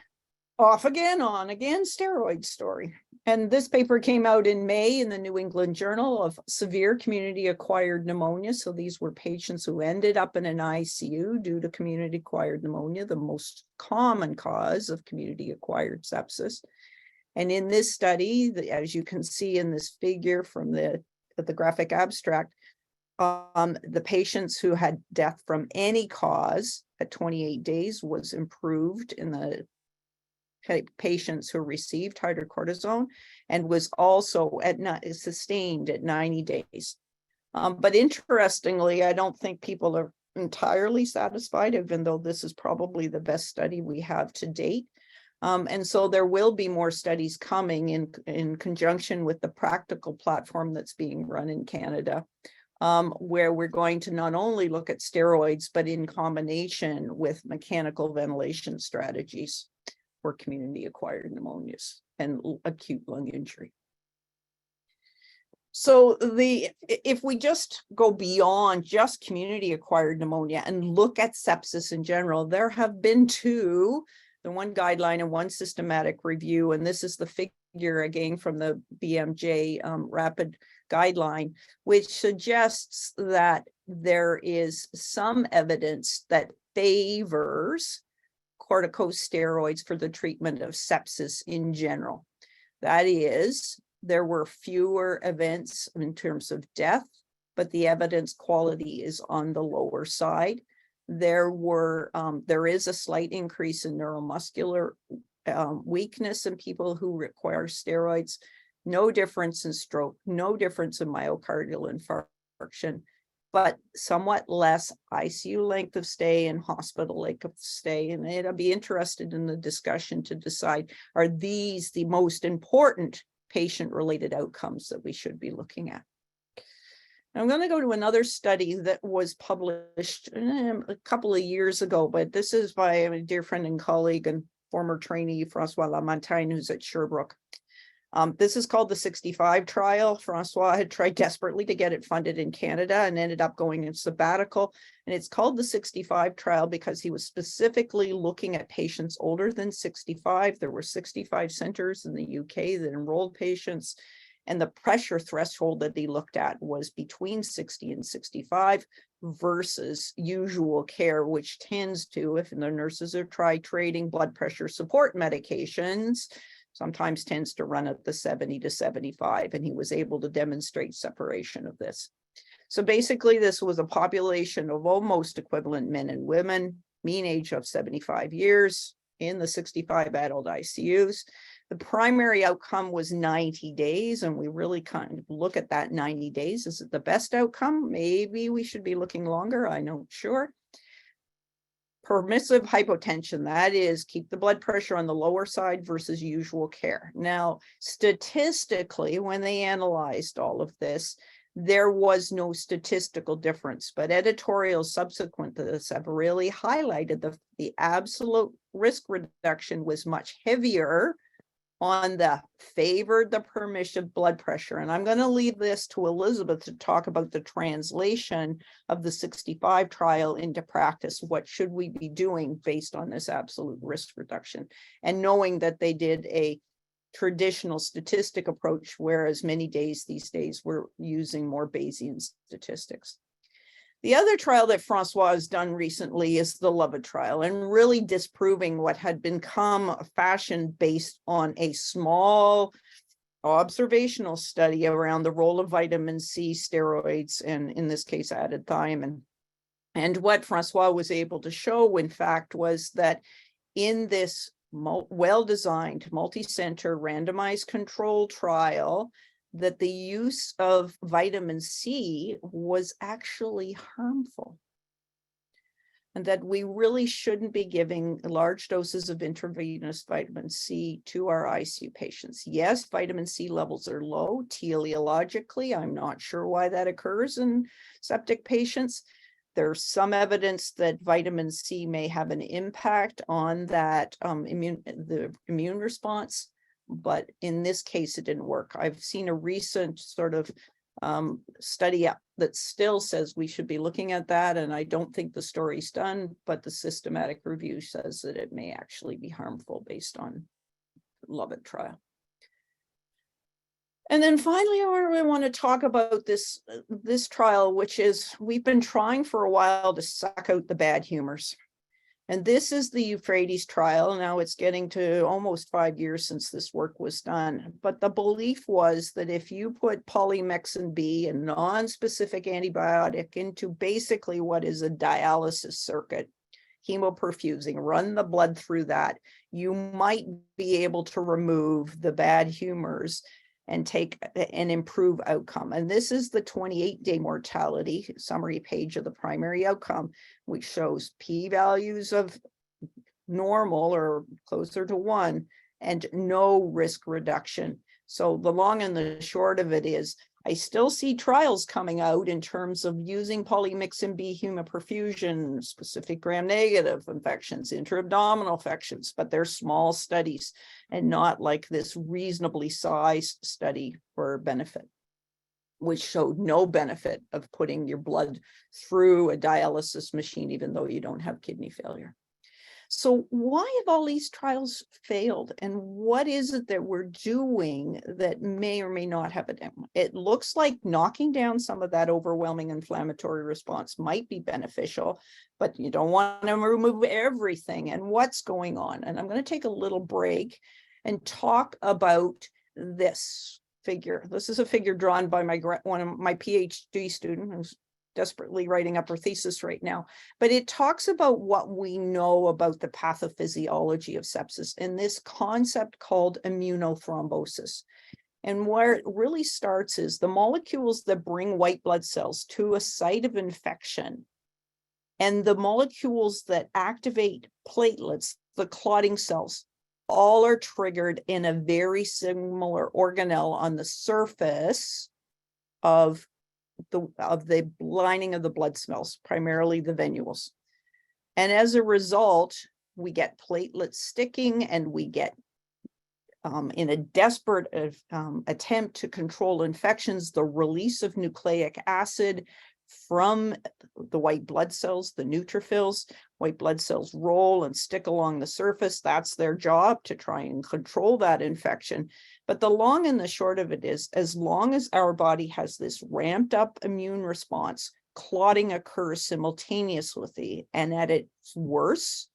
off again, on again steroid story. And this paper came out in May in the New England Journal of Severe Community-Acquired Pneumonia. So these were patients who ended up in an ICU due to community-acquired pneumonia, the most common cause of community-acquired sepsis. And in this study, as you can see in this figure from the graphic abstract, the patients who had death from any cause at 28 days was improved in the patients who received hydrocortisone, and was also sustained at 90 days. But interestingly, I don't think people are entirely satisfied, even though this is probably the best study we have to date. And so there will be more studies coming in conjunction with the practical platform that's being run in Canada, where we're going to not only look at steroids, but in combination with mechanical ventilation strategies for community-acquired pneumonias and acute lung injury. So if we just go beyond just community-acquired pneumonia and look at sepsis in general, there have been two, the one guideline and one systematic review, and this is the figure again from the BMJ rapid guideline, which suggests that there is some evidence that favors corticosteroids for the treatment of sepsis in general. That is, there were fewer events in terms of death, but the evidence quality is on the lower side. There is a slight increase in neuromuscular weakness in people who require steroids, no difference in stroke, no difference in myocardial infarction, but somewhat less ICU length of stay and hospital length of stay. And I'll be interested in the discussion to decide, are these the most important patient-related outcomes that we should be looking at? I'm going to go to another study that was published a couple of years ago, but this is by a dear friend and colleague and former trainee, Francois Lamontagne, who's at Sherbrooke. This is called the 65 trial. Francois had tried desperately to get it funded in Canada and ended up going in sabbatical. And it's called the 65 trial because he was specifically looking at patients older than 65. There were 65 centers in the UK that enrolled patients. And the pressure threshold that he looked at was between 60 and 65 versus usual care, which tends to, if the nurses are titrating blood pressure support medications, sometimes tends to run at the 70 to 75, and he was able to demonstrate separation of this. So basically, this was a population of almost equivalent men and women, mean age of 75 years in the 65 adult ICUs. The primary outcome was 90 days, and we really kind of look at that 90 days. Is it the best outcome? Maybe we should be looking longer, I'm not sure. Permissive hypotension, that is, keep the blood pressure on the lower side versus usual care. Now, statistically, when they analyzed all of this, there was no statistical difference, but editorials subsequent to this have really highlighted the absolute risk reduction was much heavier on the favored the permissive blood pressure. And I'm going to leave this to Elizabeth to talk about the translation of the 65 trial into practice. What should we be doing based on this absolute risk reduction? And knowing that they did a traditional statistic approach, whereas many days these days we're using more Bayesian statistics. The other trial that Francois has done recently is the Lovett trial, and really disproving what had become a fashion based on a small observational study around the role of vitamin C, steroids, and in this case, added thiamine. And what Francois was able to show, in fact, was that in this well-designed, multi-center, randomized control trial, that the use of vitamin C was actually harmful, and that we really shouldn't be giving large doses of intravenous vitamin C to our ICU patients. Yes, vitamin C levels are low teleologically. I'm not sure why that occurs in septic patients. There's some evidence that vitamin C may have an impact on that immune response. But in this case, it didn't work. I've seen a recent sort of study that still says we should be looking at that, and I don't think the story's done, but the systematic review says that it may actually be harmful based on Lovett trial. And then finally, I really want to talk about this trial, which is we've been trying for a while to suck out the bad humors. And this is the Euphrates trial. Now it's getting to almost 5 years since this work was done. But the belief was that if you put polymyxin B, a non-specific antibiotic, into basically what is a dialysis circuit, hemoperfusing, run the blood through that, you might be able to remove the bad humors and take and improve outcome. And this is the 28-day mortality summary page of the primary outcome, which shows p-values of normal or closer to 1 and no risk reduction. So the long and the short of it is, I still see trials coming out in terms of using polymyxin B hemoperfusion, specific gram-negative infections, intra-abdominal infections, but they're small studies and not like this reasonably sized study for benefit, which showed no benefit of putting your blood through a dialysis machine, even though you don't have kidney failure. So why have all these trials failed? And what is it that we're doing that may or may not have it? It looks like knocking down some of that overwhelming inflammatory response might be beneficial, but you don't want to remove everything. And what's going on? And I'm going to take a little break and talk about this figure. This is a figure drawn by one of my PhD student who's desperately writing up her thesis right now, but it talks about what we know about the pathophysiology of sepsis and this concept called immunothrombosis. And where it really starts is the molecules that bring white blood cells to a site of infection and the molecules that activate platelets, the clotting cells, all are triggered in a very similar organelle on the surface of the lining of the blood cells, primarily the venules. And as a result, we get platelets sticking and we get, in a desperate attempt to control infections, the release of nucleic acid from the white blood cells, the neutrophils. White blood cells roll and stick along the surface. That's their job, to try and control that infection. But the long and the short of it is, as long as our body has this ramped up immune response, clotting occurs simultaneously. And at its worst,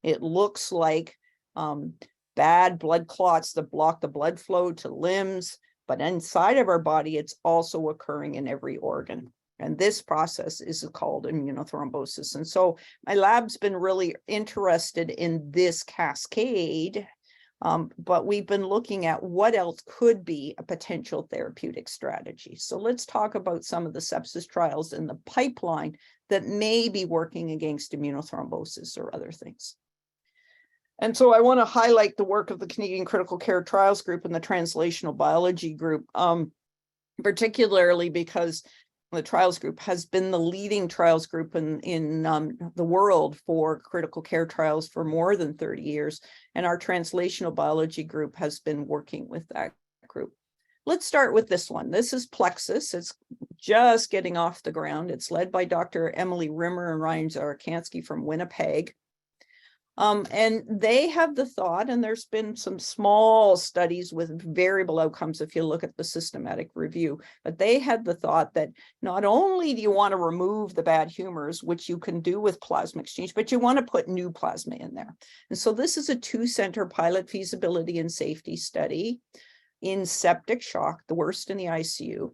it looks like bad blood clots that block the blood flow to limbs. But inside of our body, it's also occurring in every organ. And this process is called immunothrombosis. And so my lab's been really interested in this cascade, but we've been looking at what else could be a potential therapeutic strategy. So let's talk about some of the sepsis trials in the pipeline that may be working against immunothrombosis or other things. And so I want to highlight the work of the Canadian Critical Care Trials Group and the Translational Biology Group, particularly because the trials group has been the leading trials group in the world for critical care trials for more than 30 years. And our translational biology group has been working with that group. Let's start with this one. This is Plexus. It's just getting off the ground. It's led by Dr. Emily Rimmer and Ryan Zarakansky from Winnipeg. And they have the thought, and there's been some small studies with variable outcomes if you look at the systematic review, but they had the thought that not only do you want to remove the bad humors, which you can do with plasma exchange, but you want to put new plasma in there. And so this is a 2-center pilot feasibility and safety study in septic shock, the worst in the ICU.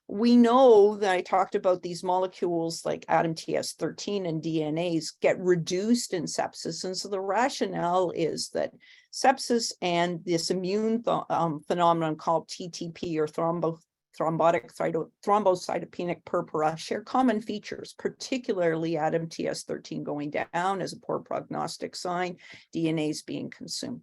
We know that I talked about these molecules like ADAMTS13 and DNase get reduced in sepsis. And so the rationale is that sepsis and this immune phenomenon called TTP or thrombocytopenic purpura share common features, particularly ADAMTS13 going down as a poor prognostic sign, DNase being consumed.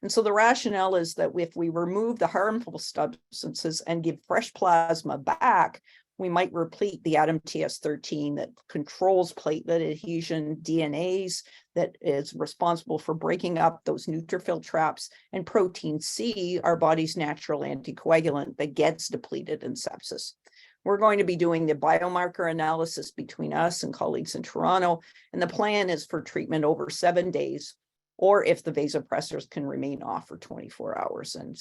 And so the rationale is that if we remove the harmful substances and give fresh plasma back, we might replete the ADAMTS13 that controls platelet adhesion, DNase that is responsible for breaking up those neutrophil traps, and protein C, our body's natural anticoagulant that gets depleted in sepsis. We're going to be doing the biomarker analysis between us and colleagues in Toronto, and the plan is for treatment over 7 days, or if the vasopressors can remain off for 24 hours. And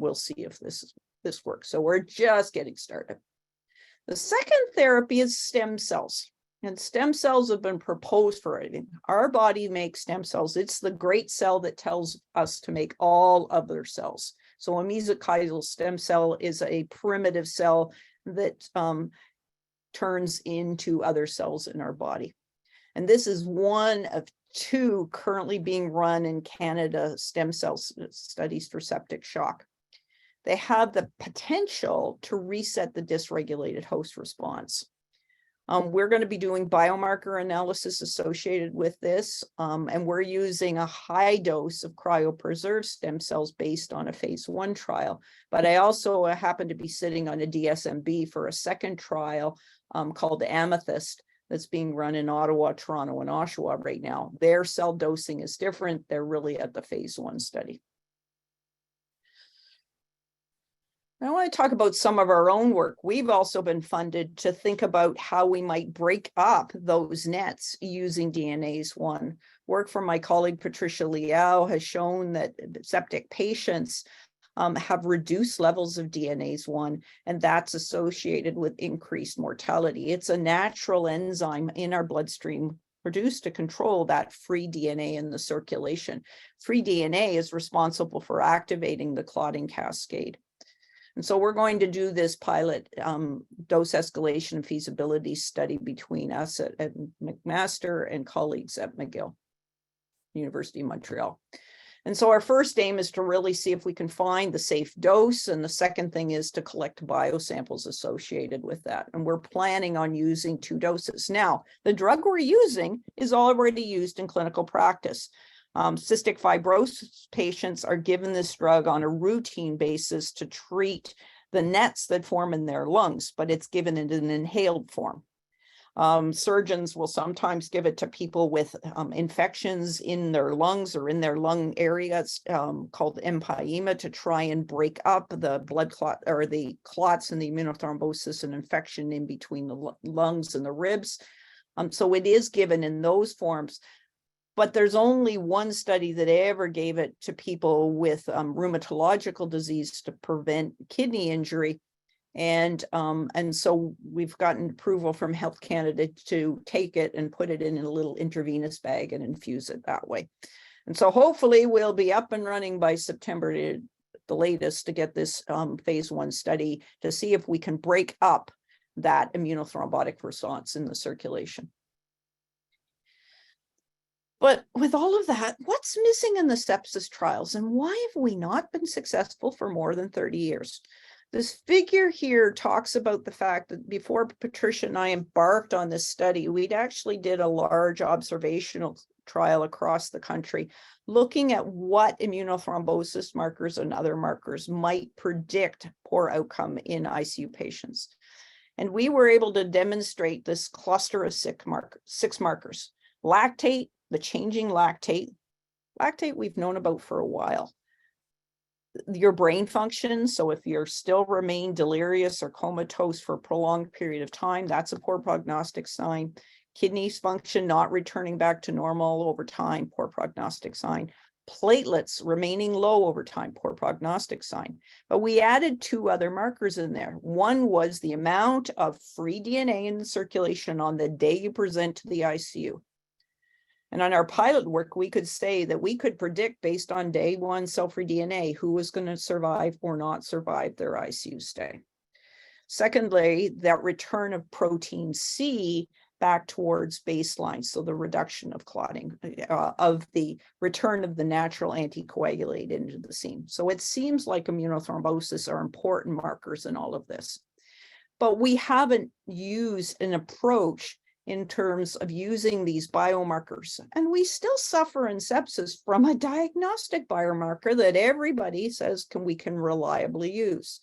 we'll see if this works. So we're just getting started. The second therapy is stem cells. And stem cells have been proposed for everything. Our body makes stem cells. It's the great cell that tells us to make all other cells. So a mesenchymal stem cell is a primitive cell that turns into other cells in our body. And this is one of 2 currently being run in Canada stem cell studies for septic shock. They have the potential to reset the dysregulated host response. We're going to be doing biomarker analysis associated with this, and we're using a high dose of cryopreserved stem cells based on a phase 1 trial. But I also happen to be sitting on a DSMB for a second trial called Amethyst that's being run in Ottawa, Toronto, and Oshawa right now. Their cell dosing is different. They're really at the phase 1 study. I want to talk about some of our own work. We've also been funded to think about how we might break up those nets using DNase 1. Work from my colleague Patricia Liao has shown that septic patients have reduced levels of DNase 1, and that's associated with increased mortality. It's a natural enzyme in our bloodstream produced to control that free DNA in the circulation. Free DNA is responsible for activating the clotting cascade. And so we're going to do this pilot dose escalation feasibility study between us at McMaster and colleagues at McGill, University of Montreal. And so our first aim is to really see if we can find the safe dose. And the second thing is to collect biosamples associated with that. And we're planning on using 2 doses. Now, the drug we're using is already used in clinical practice. Cystic fibrosis patients are given this drug on a routine basis to treat the nets that form in their lungs, but it's given in an inhaled form. Surgeons will sometimes give it to people with infections in their lungs or in their lung areas called empyema to try and break up the blood clot or the clots and the immunothrombosis and infection in between the lungs and the ribs. So it is given in those forms. But there's only one study that ever gave it to people with rheumatological disease to prevent kidney injury. And so we've gotten approval from Health Canada to take it and put it in a little intravenous bag and infuse it that way. And so hopefully we'll be up and running by September at the latest to get this phase 1 study to see if we can break up that immunothrombotic response in the circulation. But with all of that, what's missing in the sepsis trials and why have we not been successful for more than 30 years? This figure here talks about the fact that before Patricia and I embarked on this study, we'd actually did a large observational trial across the country, looking at what immunothrombosis markers and other markers might predict poor outcome in ICU patients. And we were able to demonstrate this cluster of 6 markers. Lactate, the changing lactate we've known about for a while. Your brain function, so if you're still remain delirious or comatose for a prolonged period of time, that's a poor prognostic sign. Kidneys function not returning back to normal over time, poor prognostic sign. Platelets remaining low over time, poor prognostic sign. But we added 2 other markers in there. One was the amount of free DNA in the circulation on the day you present to the ICU. And on our pilot work, we could say that we could predict based on day 1 cell-free DNA who was going to survive or not survive their ICU stay. Secondly, that return of protein C back towards baseline, so the reduction of clotting, of the return of the natural anticoagulate into the scene. So it seems like immunothrombosis are important markers in all of this. But we haven't used an approach in terms of using these biomarkers. And we still suffer in sepsis from a diagnostic biomarker that everybody says we can reliably use.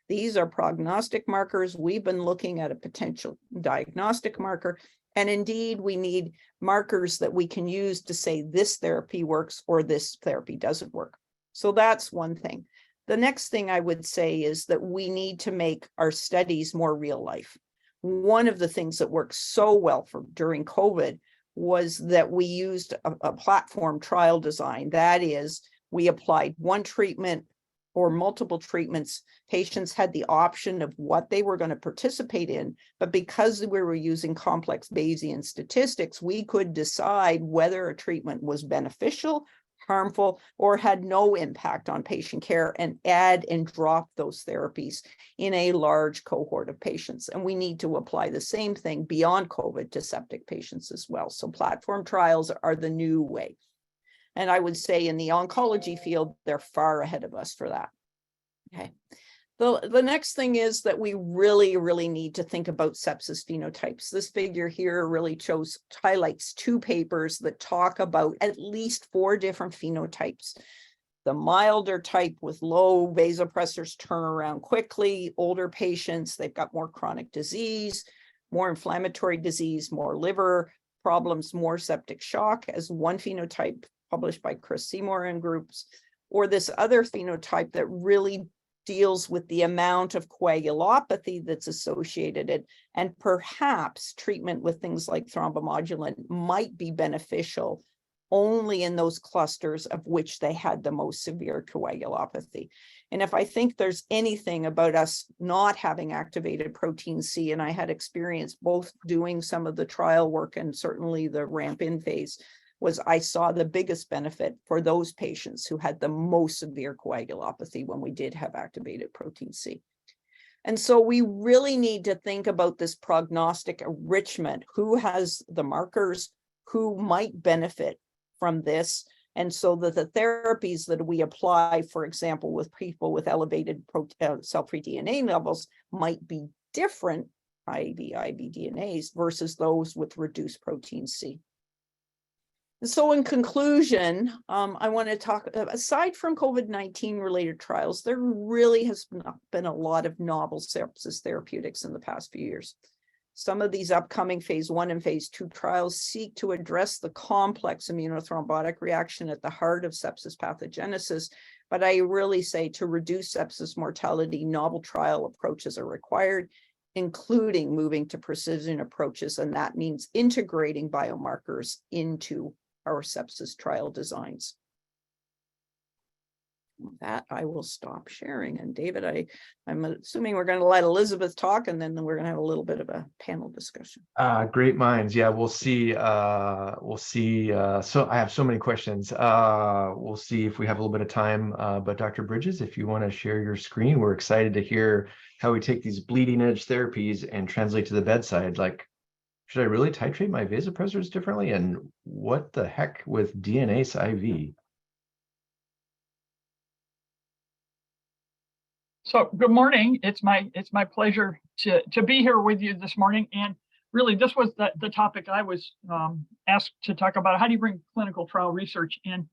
These are prognostic markers. We've been looking at a potential diagnostic marker. And indeed, we need markers that we can use to say this therapy works or this therapy doesn't work. So that's one thing. The next thing I would say is that we need to make our studies more real life. One of the things that worked so well during COVID was that we used a platform trial design. That is, we applied one treatment or multiple treatments. Patients had the option of what they were going to participate in, but because we were using complex Bayesian statistics, we could decide whether a treatment was beneficial, harmful or had no impact on patient care, and add and drop those therapies in a large cohort of patients. And we need to apply the same thing beyond COVID to septic patients as well. So platform trials are the new way. And I would say in the oncology field, they're far ahead of us for that. Okay. The next thing is that we really need to think about sepsis phenotypes. This figure here really highlights 2 papers that talk about at least 4 different phenotypes. The milder type with low vasopressors turn around quickly. Older patients, they've got more chronic disease, more inflammatory disease, more liver problems, more septic shock, as one phenotype published by Chris Seymour and groups, or this other phenotype that really deals with the amount of coagulopathy that's associated, and perhaps treatment with things like thrombomodulant might be beneficial only in those clusters of which they had the most severe coagulopathy. And if I think there's anything about us not having activated protein C, and I had experience both doing some of the trial work and certainly the ramp in phase, was I saw the biggest benefit for those patients who had the most severe coagulopathy when we did have activated protein C. And so we really need to think about this prognostic enrichment. Who has the markers? Who might benefit from this? And so that the therapies that we apply, for example, with people with elevated cell-free DNA levels might be different, IBDNAs, versus those with reduced protein C. So in conclusion, I want to talk, aside from COVID-19 related trials, there really has been a lot of novel sepsis therapeutics in the past few years. Some of these upcoming phase 1 and phase 2 trials seek to address the complex immunothrombotic reaction at the heart of sepsis pathogenesis. But I really say to reduce sepsis mortality, novel trial approaches are required, including moving to precision approaches. And that means integrating biomarkers into our sepsis trial designs. With that, I will stop sharing. And David, I'm assuming we're going to let Elizabeth talk, and then we're going to have a little bit of a panel discussion. Great minds. Yeah, we'll see. So I have so many questions. We'll see if we have a little bit of time. But Dr. Bridges, if you want to share your screen, we're excited to hear how we take these bleeding edge therapies and translate to the bedside. Like, should I really titrate my vasopressors differently? And what the heck with DNase IV? So good morning. It's my pleasure to be here with you this morning. And really, this was the topic I was asked to talk about. How do you bring clinical trial research in?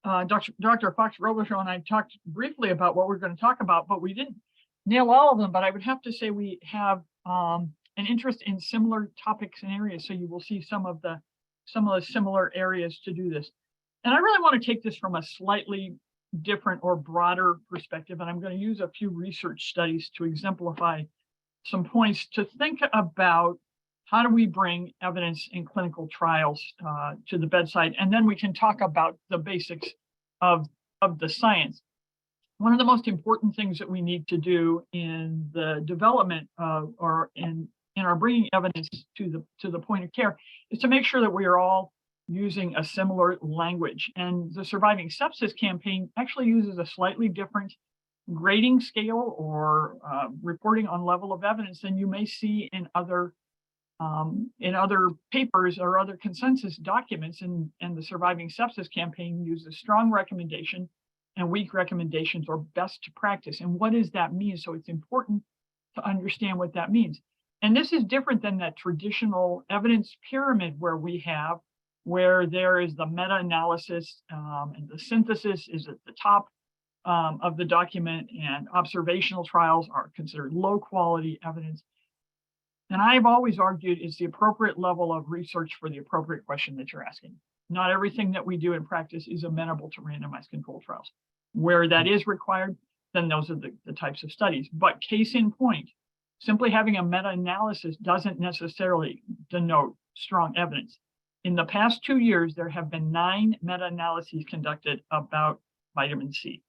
Dr. Fox-Robichaud and I talked briefly about what we're going to talk about, but we didn't nail all of them. But I would have to say we have an interest in similar topics and areas. So you will see some of the similar areas to do this. And I really want to take this from a slightly different or broader perspective. And I'm going to use a few research studies to exemplify some points to think about how do we bring evidence in clinical trials to the bedside. And then we can talk about the basics of the science. One of the most important things that we need to do in the development of, or in our bringing evidence to the point of care, is to make sure that we are all using a similar language. And the Surviving Sepsis campaign actually uses a slightly different grading scale or reporting on level of evidence than you may see in other papers or other consensus documents. And the Surviving Sepsis campaign uses strong recommendation and weak recommendations, or best practice. And what does that mean? So it's important to understand what that means. And this is different than that traditional evidence pyramid where there is the meta-analysis and the synthesis is at the top of the document, and observational trials are considered low quality evidence. And I've always argued it's the appropriate level of research for the appropriate question that you're asking. Not everything that we do in practice is amenable to randomized controlled trials. Where that is required, then those are the types of studies. But case in point, simply having a meta-analysis doesn't necessarily denote strong evidence. In the past 2 years, there have been 9 meta-analyses conducted about vitamin C.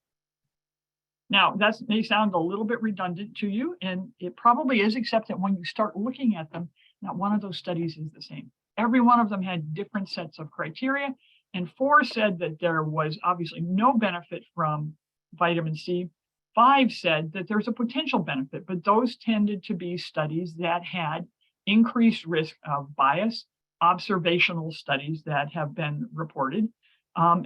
Now, that may sound a little bit redundant to you, and it probably is, except that when you start looking at them, not one of those studies is the same. Every one of them had different sets of criteria, and 4 said that there was obviously no benefit from vitamin C. 5 said that there's a potential benefit, but those tended to be studies that had increased risk of bias, observational studies that have been reported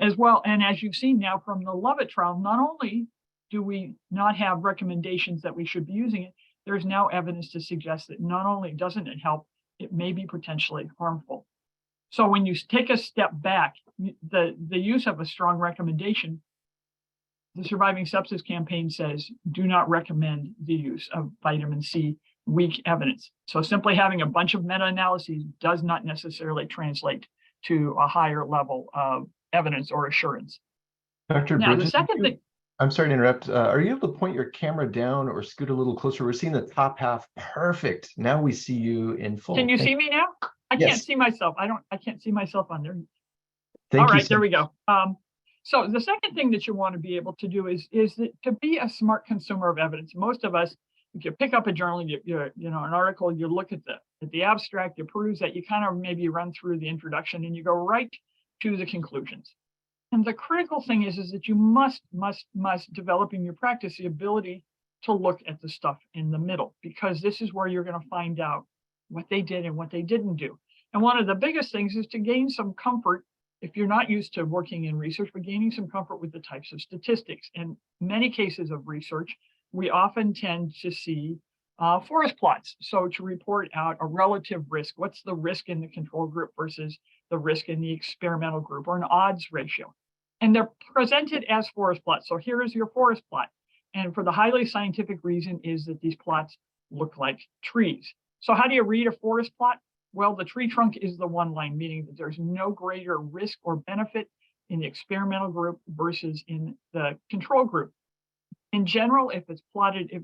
as well. And as you've seen now from the Lovett trial, not only do we not have recommendations that we should be using it, there's now evidence to suggest that not only doesn't it help, it may be potentially harmful. So when you take a step back, the use of a strong recommendation, the Surviving Sepsis campaign says, do not recommend the use of vitamin C, weak evidence. So simply having a bunch of meta-analyses does not necessarily translate to a higher level of evidence or assurance. Dr. Now, the Bridges, second thing, I'm sorry to interrupt. Are you able to point your camera down or scoot a little closer? We're seeing the top half. Perfect. Now we see you in full. can you see me now? I Yes. can't see myself. I can't see myself on there. Thank All you right, so there we much. go. So the second thing that you want to be able to do is that to be a smart consumer of evidence. Most of us, if you pick up a journal, you know, an article, you look at the abstract, you peruse that, you kind of maybe run through the introduction and you go right to the conclusions. And the critical thing is that you must develop in your practice the ability to look at the stuff in the middle, because this is where you're going to find out what they did and what they didn't do. And one of the biggest things is to gain some comfort, if you're not used to working in research, but gaining some comfort with the types of statistics. In many cases of research, we often tend to see forest plots. So to report out a relative risk, what's the risk in the control group versus the risk in the experimental group, or an odds ratio. And they're presented as forest plots. So here is your forest plot. And for the highly scientific reason is that these plots look like trees. So how do you read a forest plot? Well, the tree trunk is the one line, meaning that there's no greater risk or benefit in the experimental group versus in the control group. In general, if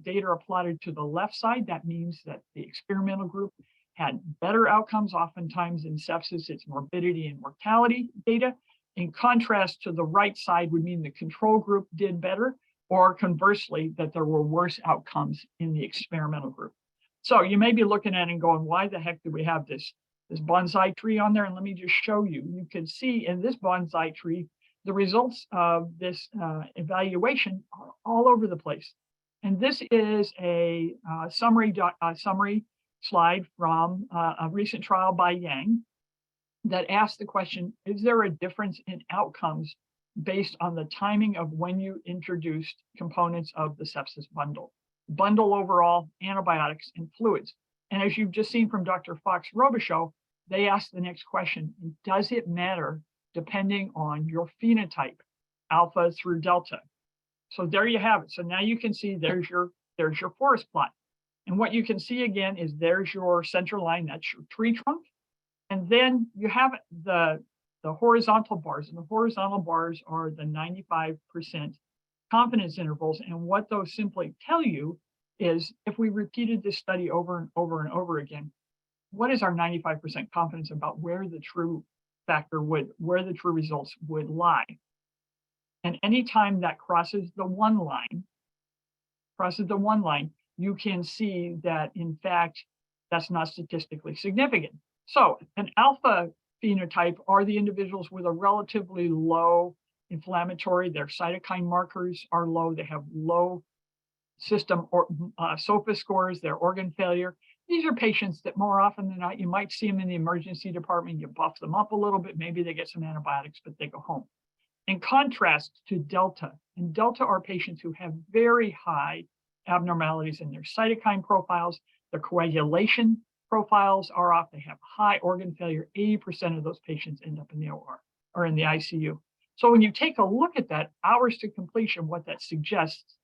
data are plotted to the left side, that means that the experimental group had better outcomes. Oftentimes in sepsis, it's morbidity and mortality data. In contrast to the right side would mean the control group did better, or conversely, that there were worse outcomes in the experimental group. So you may be looking at it and going, why the heck do we have this bonsai tree on there? And let me just show you. You can see in this bonsai tree, the results of this evaluation are all over the place. And this is a summary slide from a recent trial by Yang that asked the question, is there a difference in outcomes based on the timing of when you introduced components of the sepsis bundle overall, antibiotics, and fluids? And as you've just seen from Dr. Fox-Robichaud, they asked the next question, does it matter depending on your phenotype, alpha through delta? So there you have it. So now you can see there's your forest plot. And what you can see again is there's your center line, that's your tree trunk. And then you have the horizontal bars, and the horizontal bars are the 95% confidence intervals. And what those simply tell you is, if we repeated this study over and over and over again, what is our 95% confidence about where the true results would lie? And anytime that crosses the one line, you can see that in fact, that's not statistically significant. So an alpha phenotype are the individuals with a relatively low inflammatory, their cytokine markers are low, they have low system or SOFA scores, their organ failure. These are patients that more often than not, you might see them in the emergency department, you buff them up a little bit, maybe they get some antibiotics, but they go home. In contrast to delta, and delta are patients who have very high abnormalities in their cytokine profiles, their coagulation profiles are off, they have high organ failure. 80% of those patients end up in the OR or in the ICU. So when you take a look at that, hours to completion, what that suggests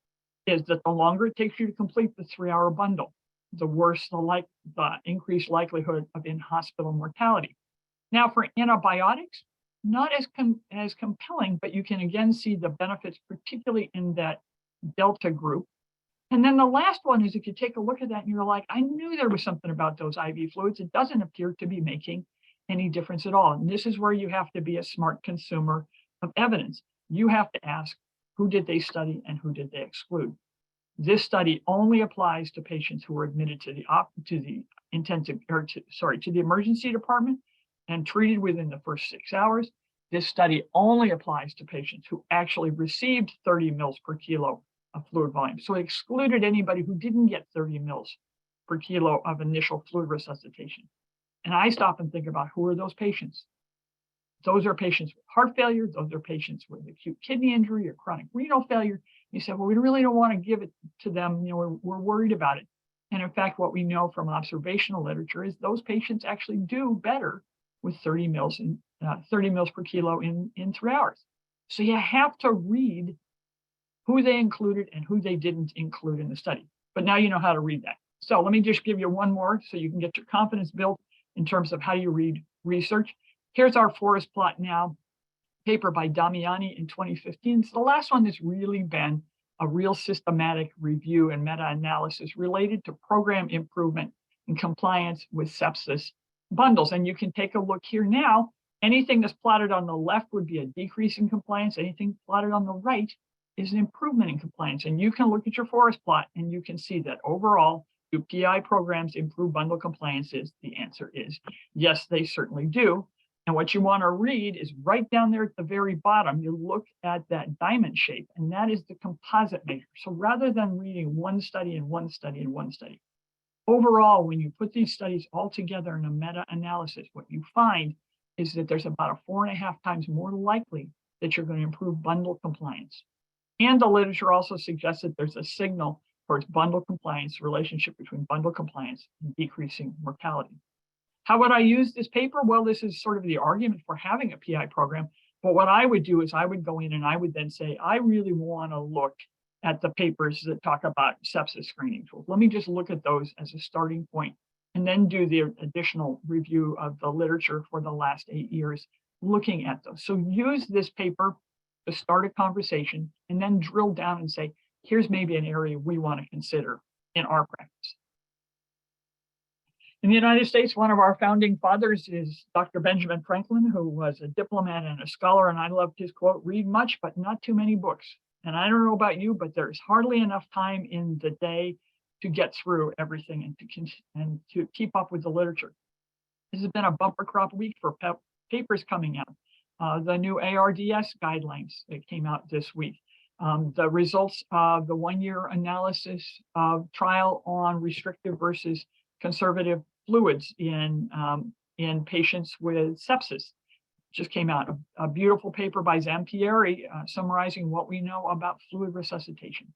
is that the longer it takes you to complete the 3-hour bundle, the worse the increased likelihood of in-hospital mortality. Now for antibiotics, not as compelling, but you can again see the benefits, particularly in that delta group. And then the last one is, if you take a look at that and you're like, I knew there was something about those IV fluids, it doesn't appear to be making any difference at all. And this is where you have to be a smart consumer of evidence. You have to ask, who did they study and who did they exclude? This study only applies to patients who were admitted to the emergency department and treated within the first 6 hours. this study only applies to patients who actually received 30 mils per kilo of fluid volume. So it excluded anybody who didn't get 30 mils per kilo of initial fluid resuscitation. And I stop and think about, who are those patients? Those are patients with heart failure. Those are patients with acute kidney injury or chronic renal failure. You say, well, we really don't want to give it to them. We're worried about it. And in fact, what we know from observational literature is those patients actually do better with 30 mils per kilo in 3 hours. So you have to read who they included and who they didn't include in the study. But now you know how to read that. So let me just give you one more so you can get your confidence built in terms of how you read research. Here's our forest plot now, paper by Damiani in 2015. It's the last one that's really been a real systematic review and meta-analysis related to program improvement and compliance with sepsis bundles. And you can take a look here now. Anything that's plotted on the left would be a decrease in compliance. Anything plotted on the right is an improvement in compliance. And you can look at your forest plot and you can see that overall, do PI programs improve bundle compliances? The answer is yes, they certainly do. And what you want to read is right down there at the very bottom, you look at that diamond shape, and that is the composite measure. So rather than reading one study and one study and one study, overall, when you put these studies all together in a meta-analysis, what you find is that there's about a 4.5 times more likely that you're going to improve bundle compliance. And the literature also suggests that there's a signal towards bundle compliance, relationship between bundle compliance and decreasing mortality. How would I use this paper? Well, this is sort of the argument for having a PI program. But what I would do is I would go in and I would then say, I really want to look at the papers that talk about sepsis screening tools. Let me just look at those as a starting point and then do the additional review of the literature for the last 8 years looking at those. So use this paper to start a conversation and then drill down and say, here's maybe an area we want to consider in our practice. In the United States, one of our founding fathers is Dr. Benjamin Franklin, who was a diplomat and a scholar, and I loved his quote, read much, but not too many books. And I don't know about you, but there's hardly enough time in the day to get through everything and to keep up with the literature. This has been a bumper crop week for papers coming out. The new ARDS guidelines that came out this week. The results of the 1-year analysis of trial on restrictive versus conservative fluids in patients with sepsis just came out. A beautiful paper by Zampieri summarizing what we know about fluid resuscitation.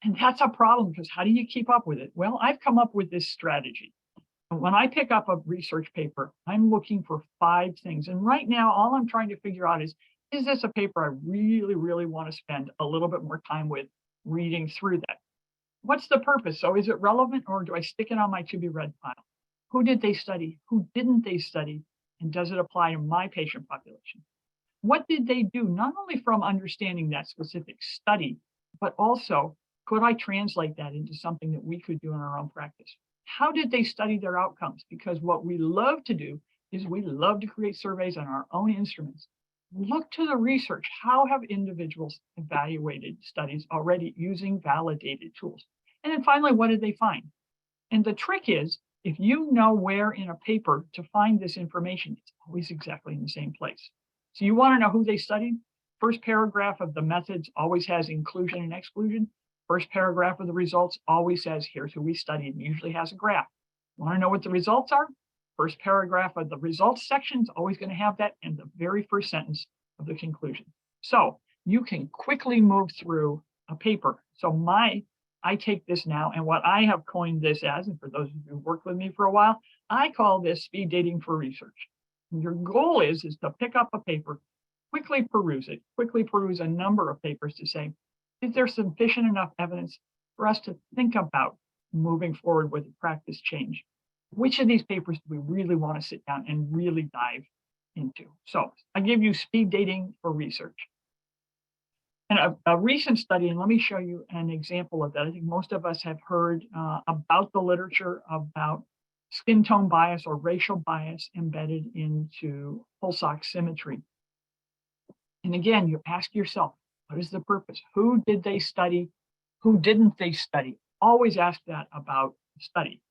And that's a problem because how do you keep up with it? Well, I've come up with this strategy. When I pick up a research paper, I'm looking for 5 things. And right now, all I'm trying to figure out is this a paper I really, really want to spend a little bit more time with reading through that? What's the purpose? So is it relevant or do I stick it on my to be read pile? Who did they study? Who didn't they study? And does it apply to my patient population? What did they do? Not only from understanding that specific study, but also could I translate that into something that we could do in our own practice? How did they study their outcomes? Because what we love to do is we love to create surveys on our own instruments. Look to the research. How have individuals evaluated studies already using validated tools? And then finally, what did they find? And the trick is, if you know where in a paper to find this information, it's always exactly in the same place. So you want to know who they studied? First paragraph of the methods always has inclusion and exclusion. First paragraph of the results always says, here's who we studied, and usually has a graph. Want to know what the results are? First paragraph of the results section is always going to have that in the very first sentence of the conclusion. So you can quickly move through a paper. So I take this now, and what I have coined this as, and for those of you who've worked with me for a while, I call this speed dating for research. And your goal is to pick up a paper, quickly peruse it, quickly peruse a number of papers to say, is there sufficient enough evidence for us to think about moving forward with a practice change? Which of these papers do we really want to sit down and really dive into? So I give you speed dating for research. And a recent study, and let me show you an example of that. I think most of us have heard about the literature about skin tone bias or racial bias embedded into pulse oximetry. And again, you ask yourself, what is the purpose? Who did they study? Who didn't they study? Always ask that about the study.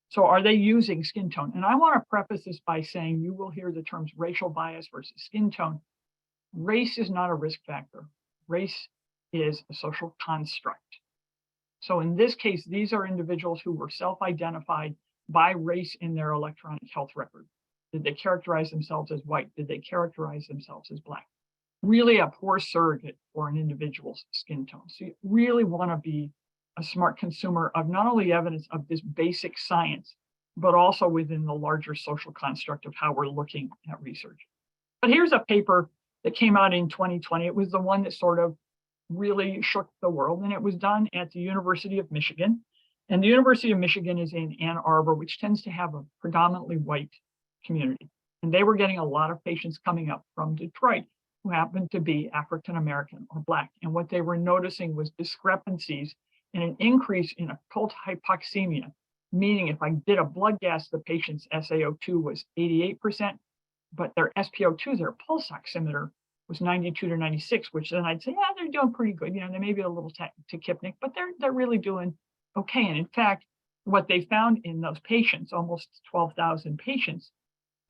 So are they using skin tone? And I want to preface this by saying you will hear the terms racial bias versus skin tone Race is not a risk factor. Race is a social construct. So in this case, these are individuals who were self-identified by race in their electronic health record. Did they characterize themselves as white? Did they characterize themselves as Black? Really a poor surrogate for an individual's skin tone. So you really want to be a smart consumer of not only evidence of this basic science, but also within the larger social construct of how we're looking at research. But here's a paper that came out in 2020. It was the one that sort of really shook the world, and it was done at the University of Michigan. And the University of Michigan is in Ann Arbor, which tends to have a predominantly white community. And they were getting a lot of patients coming up from Detroit who happened to be African-American or Black. And what they were noticing was discrepancies in an increase in occult hypoxemia, meaning if I did a blood gas, the patient's SaO2 was 88%, but their SpO2, their pulse oximeter, was 92 to 96, which then I'd say, yeah, they're doing pretty good. You know, they may be a little tachypnic, but they're really doing okay. And in fact, what they found in those patients, almost 12,000 patients,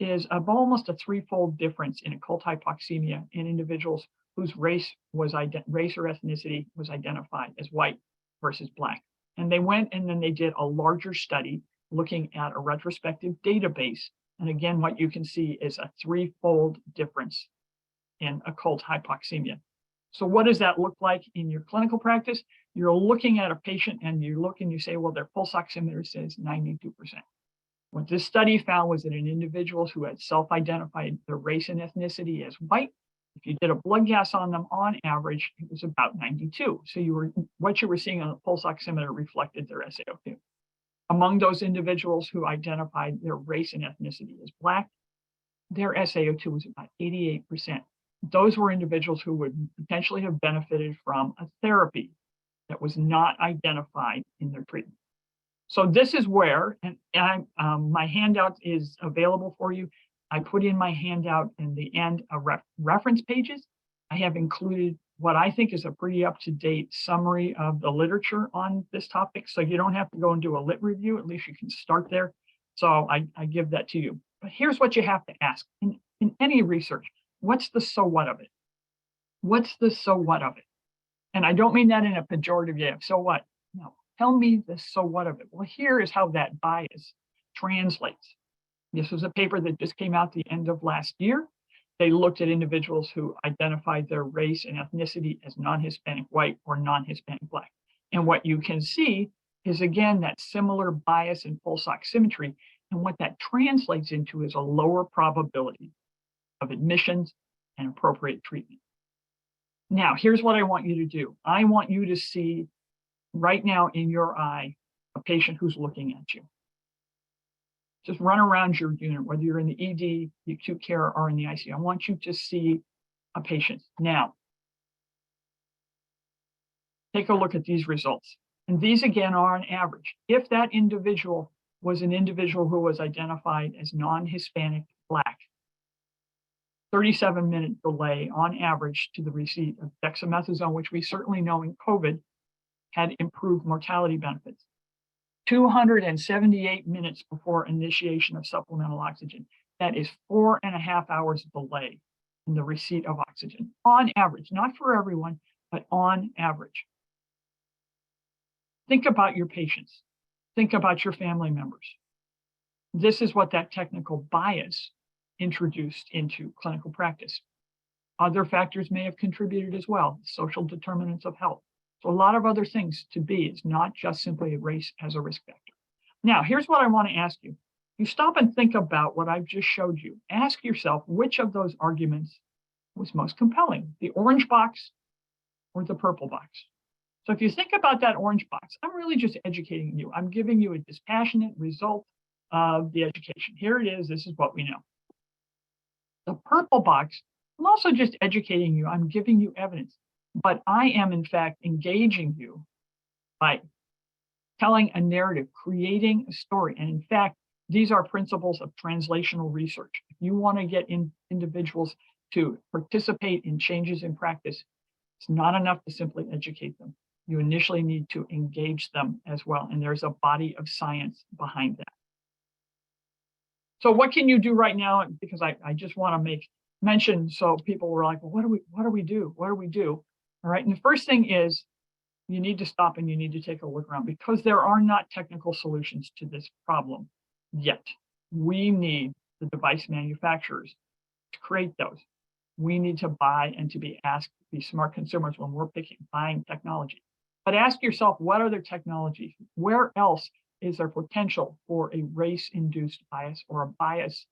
is of almost a threefold difference in occult hypoxemia in individuals whose race or ethnicity was identified as white versus Black. And they went and then they did a larger study looking at a retrospective database. And again, what you can see is a threefold difference in occult hypoxemia. So what does that look like in your clinical practice? You're looking at a patient and you look and you say, well, their pulse oximeter says 92%. What this study found was that in individuals who had self-identified their race and ethnicity as white, if you did a blood gas on them, on average, it was about 92. So what you were seeing on the pulse oximeter reflected their SaO2. Among those individuals who identified their race and ethnicity as Black, their SaO2 was about 88%. Those were individuals who would potentially have benefited from a therapy that was not identified in their treatment. So this is where, and my handout is available for you. I put in my handout in the end of reference pages. I have included what I think is a pretty up-to-date summary of the literature on this topic. So you don't have to go and do a lit review, at least you can start there. So I give that to you. But here's what you have to ask in any research. What's the so what of it? What's the so what of it? And I don't mean that in a pejorative way. So what? No, tell me the so what of it. Well, here is how that bias translates. This was a paper that just came out the end of last year. They looked at individuals who identified their race and ethnicity as non-Hispanic white or non-Hispanic Black. And what you can see is, again, that similar bias in pulse oximetry. And what that translates into is a lower probability of admissions and appropriate treatment. Now, here's what I want you to do. I want you to see right now in your eye a patient who's looking at you. Just run around your unit, whether you're in the ED, the acute care, or in the ICU. I want you to see a patient. Now, take a look at these results. And these, again, are on average. If that individual was an individual who was identified as non-Hispanic Black, 37-minute delay on average to the receipt of dexamethasone, which we certainly know in COVID had improved mortality benefits. 278 minutes before initiation of supplemental oxygen. That is 4.5 hours delay in the receipt of oxygen on average, not for everyone, but on average. Think about your patients. Think about your family members. This is what that technical bias introduced into clinical practice. Other factors may have contributed as well, social determinants of health. So a lot of other things to be. It's not just simply race as a risk factor. Now, here's what I want to ask you. You stop and think about what I've just showed you. Ask yourself which of those arguments was most compelling, the orange box or the purple box. So if you think about that orange box, I'm really just educating you. I'm giving you a dispassionate result of the education. Here it is. This is what we know. The purple box, I'm also just educating you. I'm giving you evidence, but I am in fact engaging you by telling a narrative, creating a story. And in fact, these are principles of translational research. If you want to get individuals to participate in changes in practice, it's not enough to simply educate them. You initially need to engage them as well. And there's a body of science behind that. So what can you do right now? Because I just want to make mention, so people were like, well, what do we do? What do we do? All right. And the first thing is you need to stop and you need to take a look around, because there are not technical solutions to this problem yet. We need the device manufacturers to create those. We need to buy and to be asked to be smart consumers when we're buying technology. But ask yourself, what other technologies? Where else is there potential for a race-induced bias or a bias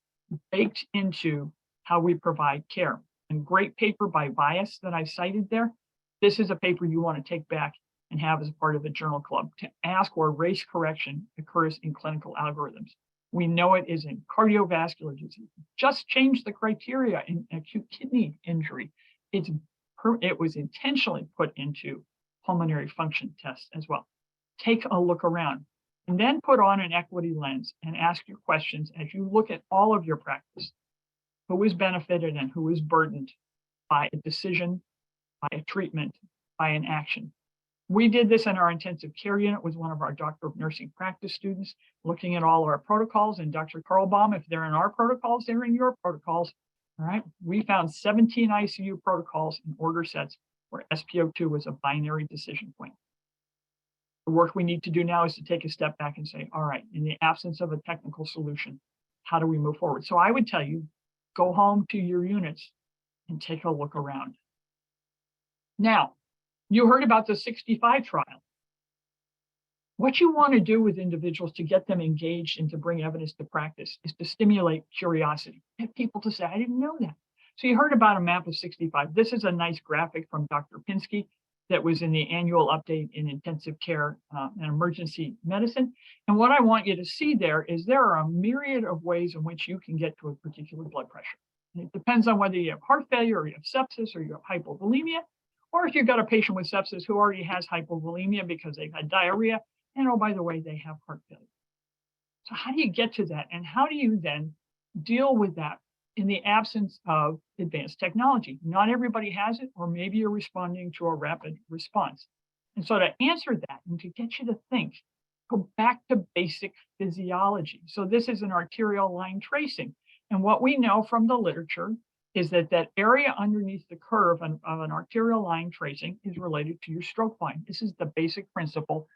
baked into how we provide care? And great paper by Bias that I cited there. This is a paper you want to take back and have as part of the journal club to ask where race correction occurs in clinical algorithms. We know it is in cardiovascular disease. Just change the criteria in acute kidney injury. It was intentionally put into pulmonary function tests as well. Take a look around and then put on an equity lens and ask your questions as you look at all of your practice. Who is benefited and who is burdened by a decision, by a treatment, by an action? We did this in our intensive care unit with one of our doctor of nursing practice students, looking at all of our protocols. And Dr. Karlbaum, if they're in our protocols, they're in your protocols. All right. We found 17 ICU protocols and order sets where SpO2 was a binary decision point. The work we need to do now is to take a step back and say, all right, in the absence of a technical solution, how do we move forward? So I would tell you, go home to your units and take a look around. Now, you heard about the 65 trial. What you want to do with individuals to get them engaged and to bring evidence to practice is to stimulate curiosity. Get people to say, I didn't know that. So you heard about a map of 65. This is a nice graphic from Dr. Pinsky that was in the annual update in intensive care and emergency medicine. And what I want you to see there is there are a myriad of ways in which you can get to a particular blood pressure. And it depends on whether you have heart failure or you have sepsis or you have hypovolemia, or if you've got a patient with sepsis who already has hypovolemia because they've had diarrhea, and oh, by the way, they have heart failure. So how do you get to that? And how do you then deal with that in the absence of advanced technology? Not everybody has it, or maybe you're responding to a rapid response. And so to answer that and to get you to think, go back to basic physiology. So this is an arterial line tracing. And what we know from the literature is that that area underneath the curve of an arterial line tracing is related to your stroke volume. This is the basic principle,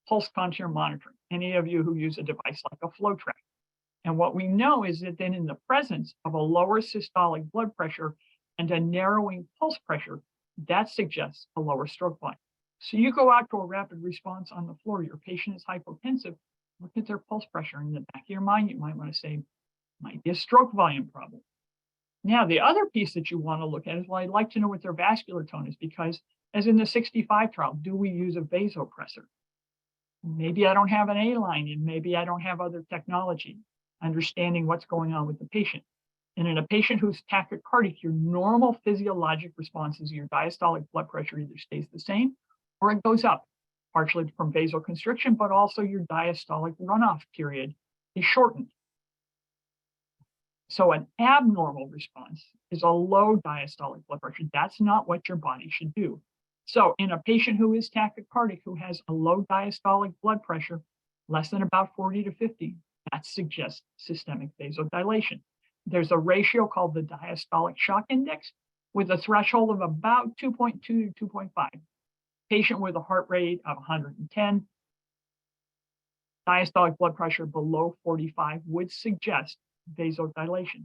pulse contour monitoring. Any of you who use a device like a flow track. And what we know is that then in the presence of a lower systolic blood pressure and a narrowing pulse pressure, that suggests a lower stroke volume. So you go out to a rapid response on the floor, your patient is hypotensive, look at their pulse pressure. In the back of your mind, you might want to say, might be a stroke volume problem. Now, the other piece that you want to look at is, well, I'd like to know what their vascular tone is, because as in the 65 trial, do we use a vasopressor? Maybe I don't have an A-line and maybe I don't have other technology, understanding what's going on with the patient. And in a patient who's tachycardic, your normal physiologic response is your diastolic blood pressure either stays the same or it goes up, partially from vasoconstriction, but also your diastolic runoff period is shortened. So an abnormal response is a low diastolic blood pressure. That's not what your body should do. So in a patient who is tachycardic, who has a low diastolic blood pressure, less than about 40 to 50, that suggests systemic vasodilation. There's a ratio called the diastolic shock index with a threshold of about 2.2 to 2.5. Patient with a heart rate of 110, diastolic blood pressure below 45 would suggest vasodilation.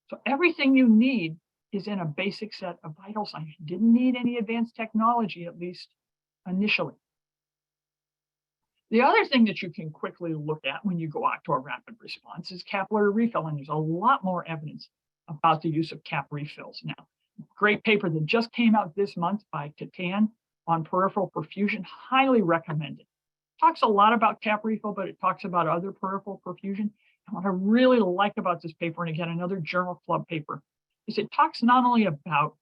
So everything you need is in a basic set of vital signs. You didn't need any advanced technology, at least initially. The other thing that you can quickly look at when you go out to a rapid response is capillary refill, and there's a lot more evidence about the use of cap refills now. Great paper that just came out this month by Catan on peripheral perfusion, highly recommended. Talks a lot about cap refill, but it talks about other peripheral perfusion. And what I really like about this paper, and again, another journal club paper, is it talks not only about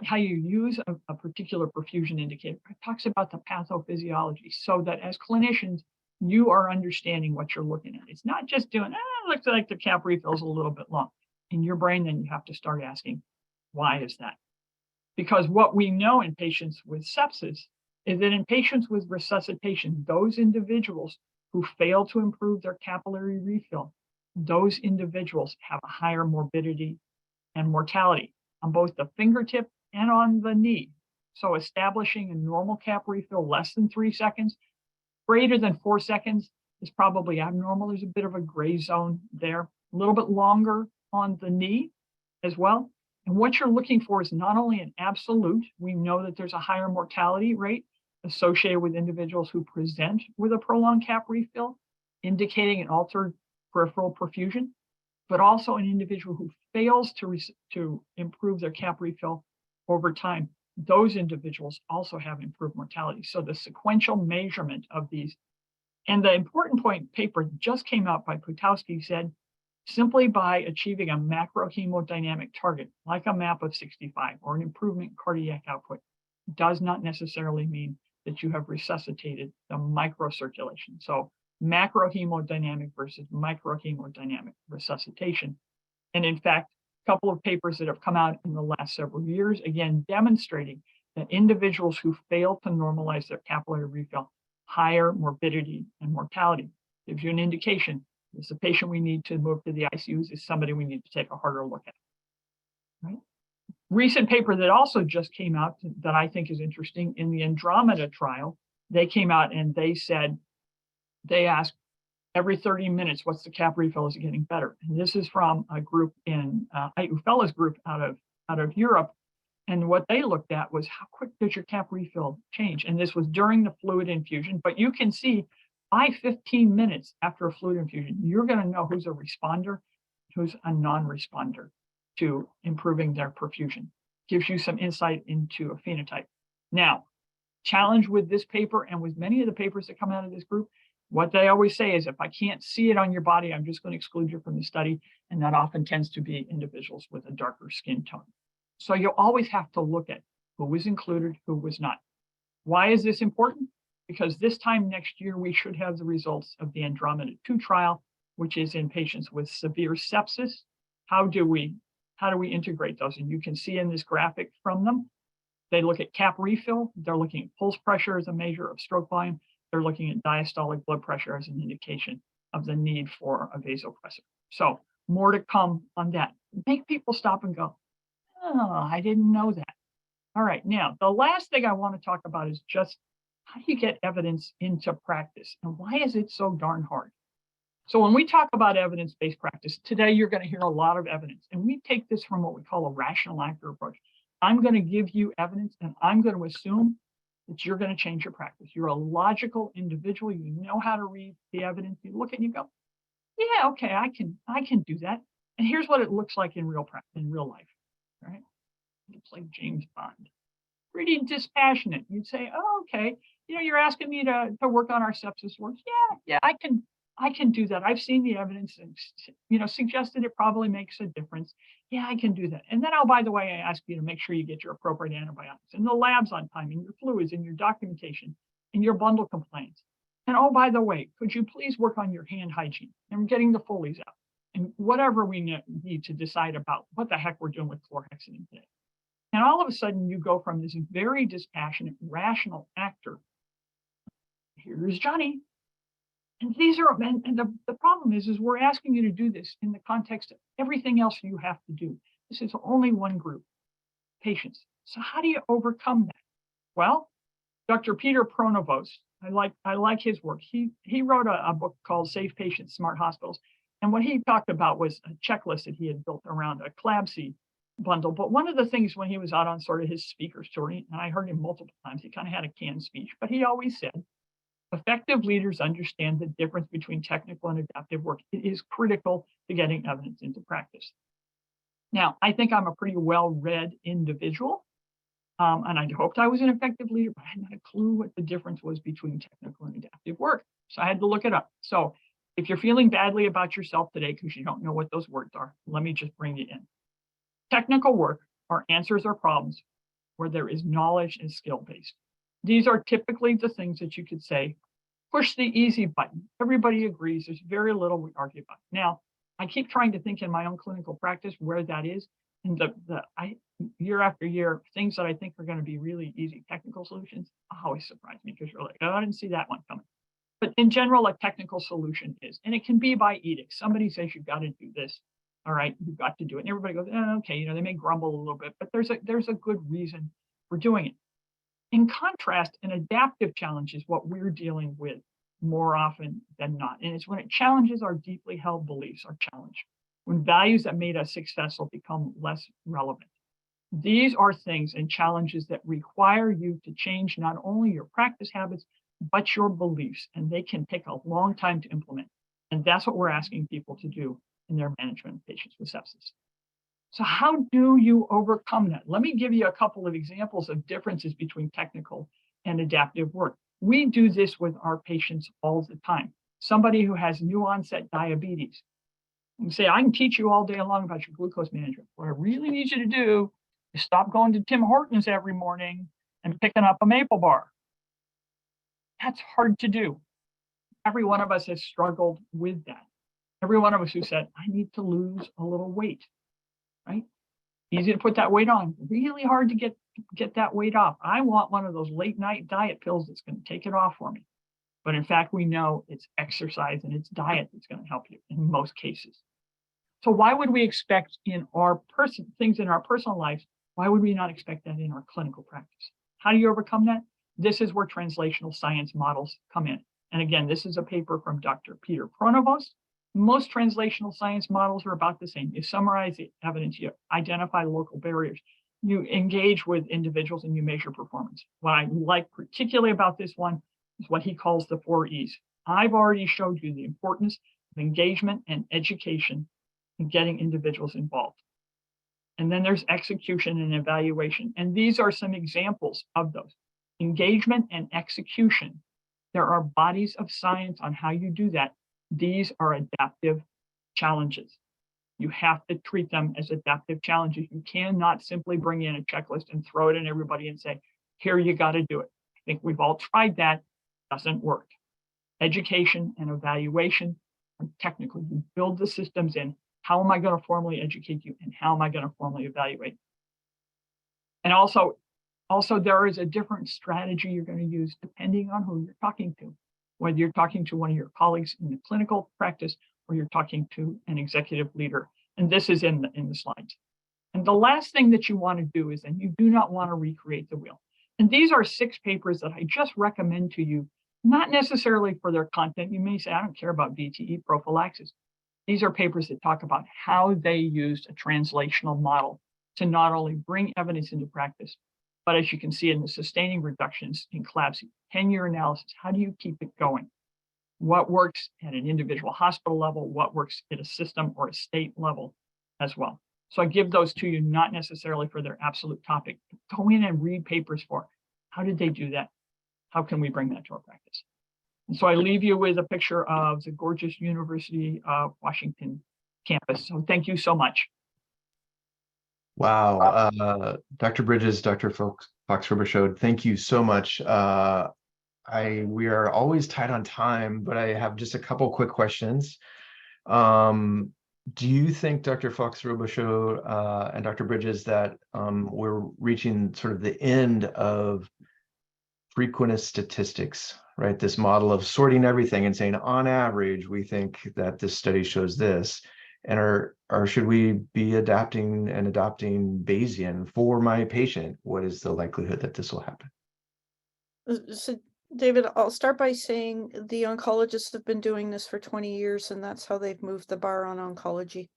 how you use a particular perfusion indicator, it talks about the pathophysiology, so that as clinicians, you are understanding what you're looking at. It's not just doing, it looks like the cap refill's a little bit long. In your brain, then you have to start asking, why is that? Because what we know in patients with sepsis is that in patients with resuscitation, those individuals who fail to improve their capillary refill, those individuals have a higher morbidity and mortality on both the fingertip and on the knee. So establishing a normal cap refill less than 3 seconds, greater than 4 seconds is probably abnormal. There's a bit of a gray zone there, a little bit longer on the knee as well. And what you're looking for is not only an absolute, we know that there's a higher mortality rate associated with individuals who present with a prolonged cap refill, indicating an altered peripheral perfusion, but also an individual who fails to improve their cap refill over time. Those individuals also have improved mortality. So the sequential measurement of these, and the important point paper just came out by Putowski said, simply by achieving a macro hemodynamic target, like a MAP of 65 or an improvement in cardiac output, does not necessarily mean that you have resuscitated the microcirculation. So macro hemodynamic versus micro hemodynamic resuscitation. And in fact, a couple of papers that have come out in the last several years, again, demonstrating that individuals who fail to normalize their capillary refill, higher morbidity and mortality. Gives you an indication. This is a patient we need to move to the ICUs, is somebody we need to take a harder look at. Right? Recent paper that also just came out that I think is interesting in the Andromeda trial, they came out and they said, they asked every 30 minutes, what's the cap refill? Is it getting better? And this is from a group in Ufela's group out of Europe. And what they looked at was how quick does your cap refill change? And this was during the fluid infusion, but you can see by 15 minutes after a fluid infusion, you're going to know who's a responder, who's a non-responder to improving their perfusion. Gives you some insight into a phenotype. Now, challenge with this paper and with many of the papers that come out of this group, what they always say is if I can't see it on your body, I'm just going to exclude you from the study. And that often tends to be individuals with a darker skin tone. So you'll always have to look at who was included, who was not. Why is this important? Because this time next year, we should have the results of the Andromeda 2 trial, which is in patients with severe sepsis. How do we integrate those? And you can see in this graphic from them, they look at cap refill. They're looking at pulse pressure as a measure of stroke volume. They're looking at diastolic blood pressure as an indication of the need for a vasopressor. So more to come on that. Make people stop and go, oh, I didn't know that. All right, now the last thing I want to talk about is just how do you get evidence into practice and why is it so darn hard? So when we talk about evidence-based practice, today you're going to hear a lot of evidence, and we take this from what we call a rational actor approach. I'm going to give you evidence and I'm going to assume that you're going to change your practice. You're a logical individual. You know how to read the evidence. You look at it and you go, yeah, okay, I can do that. And here's what it looks like in real life, right? It's like James Bond, pretty dispassionate. You'd say, oh, okay, you're asking me to work on our sepsis work. Yeah, I can do that. I've seen the evidence and, suggested it probably makes a difference. Yeah, I can do that. And then, oh, by the way, I ask you to make sure you get your appropriate antibiotics and the labs on time and your fluids and your documentation and your bundle complaints. And oh, by the way, could you please work on your hand hygiene and getting the Foley's out and whatever we need to decide about what the heck we're doing with chlorhexidine today. And all of a sudden you go from this very dispassionate, rational actor. Here's Johnny. And these are, and the problem is we're asking you to do this in the context of everything else you have to do. This is only one group, patients. So how do you overcome that? Well, Dr. Peter Pronovost, I like his work. He wrote a book called Safe Patients, Smart Hospitals. And what he talked about was a checklist that he had built around a CLABSI bundle. But one of the things when he was out on sort of his speaker story, and I heard him multiple times, he kind of had a canned speech, but he always said, effective leaders understand the difference between technical and adaptive work. It is critical to getting evidence into practice. Now, I think I'm a pretty well-read individual, and I hoped I was an effective leader, but I had not a clue what the difference was between technical and adaptive work. So I had to look it up. So if you're feeling badly about yourself today because you don't know what those words are, let me just bring you in. Technical work are answers or problems where there is knowledge and skill-based. These are typically the things that you could say, push the easy button. Everybody agrees. There's very little we argue about. Now, I keep trying to think in my own clinical practice where that is. And year after year, things that I think are going to be really easy technical solutions always surprise me because you're like, oh, I didn't see that one coming. But in general, a technical solution is, and it can be by edict. Somebody says you've got to do this. All right, you've got to do it. And everybody goes, okay, you know, they may grumble a little bit, but there's a good reason for doing it. In contrast, an adaptive challenge is what we're dealing with more often than not. And it's when it challenges our deeply held beliefs, our challenge, when values that made us successful become less relevant. These are things and challenges that require you to change not only your practice habits, but your beliefs, and they can take a long time to implement. And that's what we're asking people to do in their management of patients with sepsis. So how do you overcome that? Let me give you a couple of examples of differences between technical and adaptive work. We do this with our patients all the time. Somebody who has new onset diabetes. You say, I can teach you all day long about your glucose management. What I really need you to do is stop going to Tim Hortons every morning and picking up a maple bar. That's hard to do. Every one of us has struggled with that. Every one of us who said, I need to lose a little weight, right? Easy to put that weight on, really hard to get that weight off. I want one of those late night diet pills that's going to take it off for me. But in fact, we know it's exercise and it's diet that's going to help you in most cases. So why would we expect in our things in our personal lives, why would we not expect that in our clinical practice? How do you overcome that? This is where translational science models come in. And again, this is a paper from Dr. Peter Pronovost. Most translational science models are about the same. You summarize the evidence, you identify local barriers, you engage with individuals, and you measure performance. What I like particularly about this one is what he calls the 4 E's. I've already showed you the importance of engagement and education in getting individuals involved. And then there's execution and evaluation. And these are some examples of those. Engagement and execution. There are bodies of science on how you do that. These are adaptive challenges. You have to treat them as adaptive challenges. You cannot simply bring in a checklist and throw it in everybody and say, here, you got to do it. I think we've all tried that. Doesn't work. Education and evaluation are technical. You build the systems in. How am I going to formally educate you? And how am I going to formally evaluate? And also there is a different strategy you're going to use depending on who you're talking to. Whether you're talking to one of your colleagues in the clinical practice or you're talking to an executive leader. And this is in the slides. And the last thing that you want to do is, and you do not want to recreate the wheel. And these are 6 papers that I just recommend to you, not necessarily for their content. You may say, I don't care about VTE prophylaxis. These are papers that talk about how they used a translational model to not only bring evidence into practice, but as you can see in the sustaining reductions in collapse, 10-year analysis, how do you keep it going? What works at an individual hospital level? What works at a system or a state level as well? So I give those to you, not necessarily for their absolute topic. Go in and read papers for how did they do that? How can we bring that to our practice? And so I leave you with a picture of the gorgeous University of Washington campus. So thank you so much. Wow. Dr. Bridges, Dr. Fox-Robichaud, thank you so much. We are always tight on time, but I have just a couple quick questions. Do you think, Dr. Fox-Robichaud and Dr. Bridges, that we're reaching sort of the end of frequentist statistics, right? This model of sorting everything and saying, on average, we think that this study shows this. And or should we be adopting Bayesian for my patient? What is the likelihood that this will happen? So, David, I'll start by saying the oncologists have been doing this for 20 years, and that's how they've moved the bar on oncology.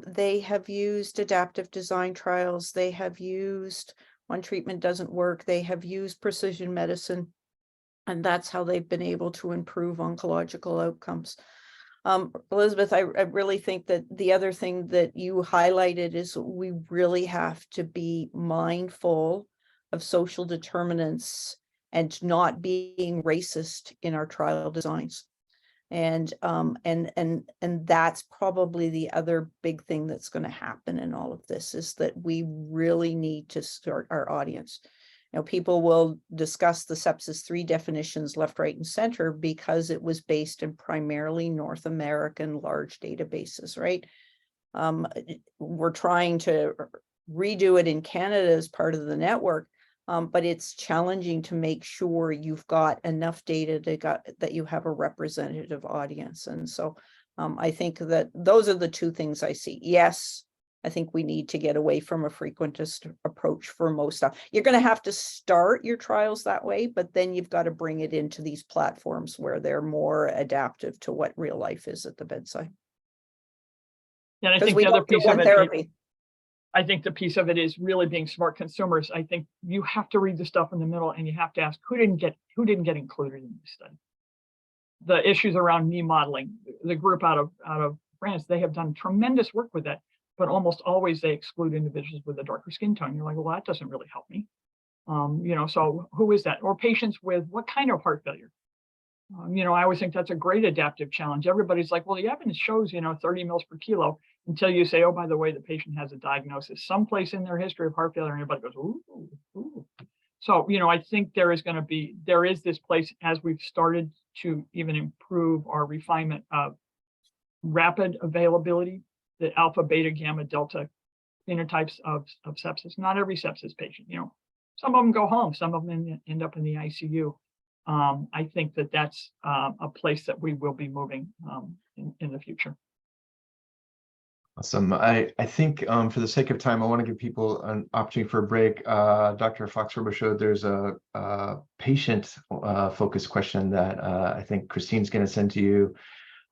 They have used adaptive design trials. They have used when treatment doesn't work. They have used precision medicine, and that's how they've been able to improve oncological outcomes. Elizabeth, I really think that the other thing that you highlighted is we really have to be mindful of social determinants and not being racist in our trial designs. And that's probably the other big thing that's going to happen in all of this, is that we really need to start our audience. You know, people will discuss the sepsis 3 definitions left, right, and center because it was based in primarily North American large databases, right? We're trying to redo it in Canada as part of the network, but it's challenging to make sure you've got enough data that you have a representative audience. And so I think that those are the two things I see. Yes, I think we need to get away from a frequentist approach for most stuff. You're going to have to start your trials that way, but then you've got to bring it into these platforms where they're more adaptive to what real life is at the bedside. Yeah, and I Because think we the other don't do piece of one it, therapy. I think the piece of it is really being smart consumers. I think you have to read the stuff in the middle and you have to ask who didn't get included in this study. The issues around knee modeling, the group out of France, they have done tremendous work with that, but almost always they exclude individuals with a darker skin tone. You're like, well, that doesn't really help me. So who is that? Or patients with what kind of heart failure? I always think that's a great adaptive challenge. Everybody's like, well, the evidence shows, 30 mils per kilo, until you say, oh, by the way, the patient has a diagnosis someplace in their history of heart failure, and everybody goes, ooh. So, I think there is this place, as we've started to even improve our refinement of rapid availability, the alpha, beta, gamma, delta phenotypes of sepsis. Not every sepsis patient, some of them go home, some of them end up in the ICU. I think that's a place that we will be moving in the future. Awesome. I think for the sake of time, I want to give people an opportunity for a break. Dr. Fox-Robichaud, there's a patient focused question that I think Kristine's going to send to you.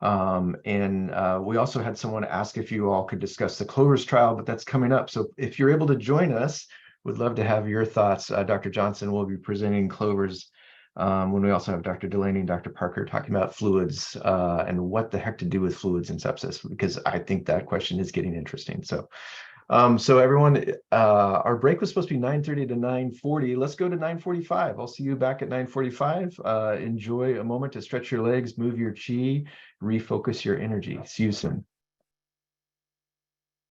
And we also had someone ask if you all could discuss the Clovers trial, but that's coming up. So if you're able to join us, we'd love to have your thoughts. Dr. Johnson will be presenting Clovers when we also have Dr. Delaney and Dr. Parker talking about fluids and what the heck to do with fluids in sepsis, because I think that question is getting interesting. So everyone, our break was supposed to be 9:30 to 9:40. Let's go to 9:45. I'll see you back at 9:45. Enjoy a moment to stretch your legs, move your chi, refocus your energy. See you soon.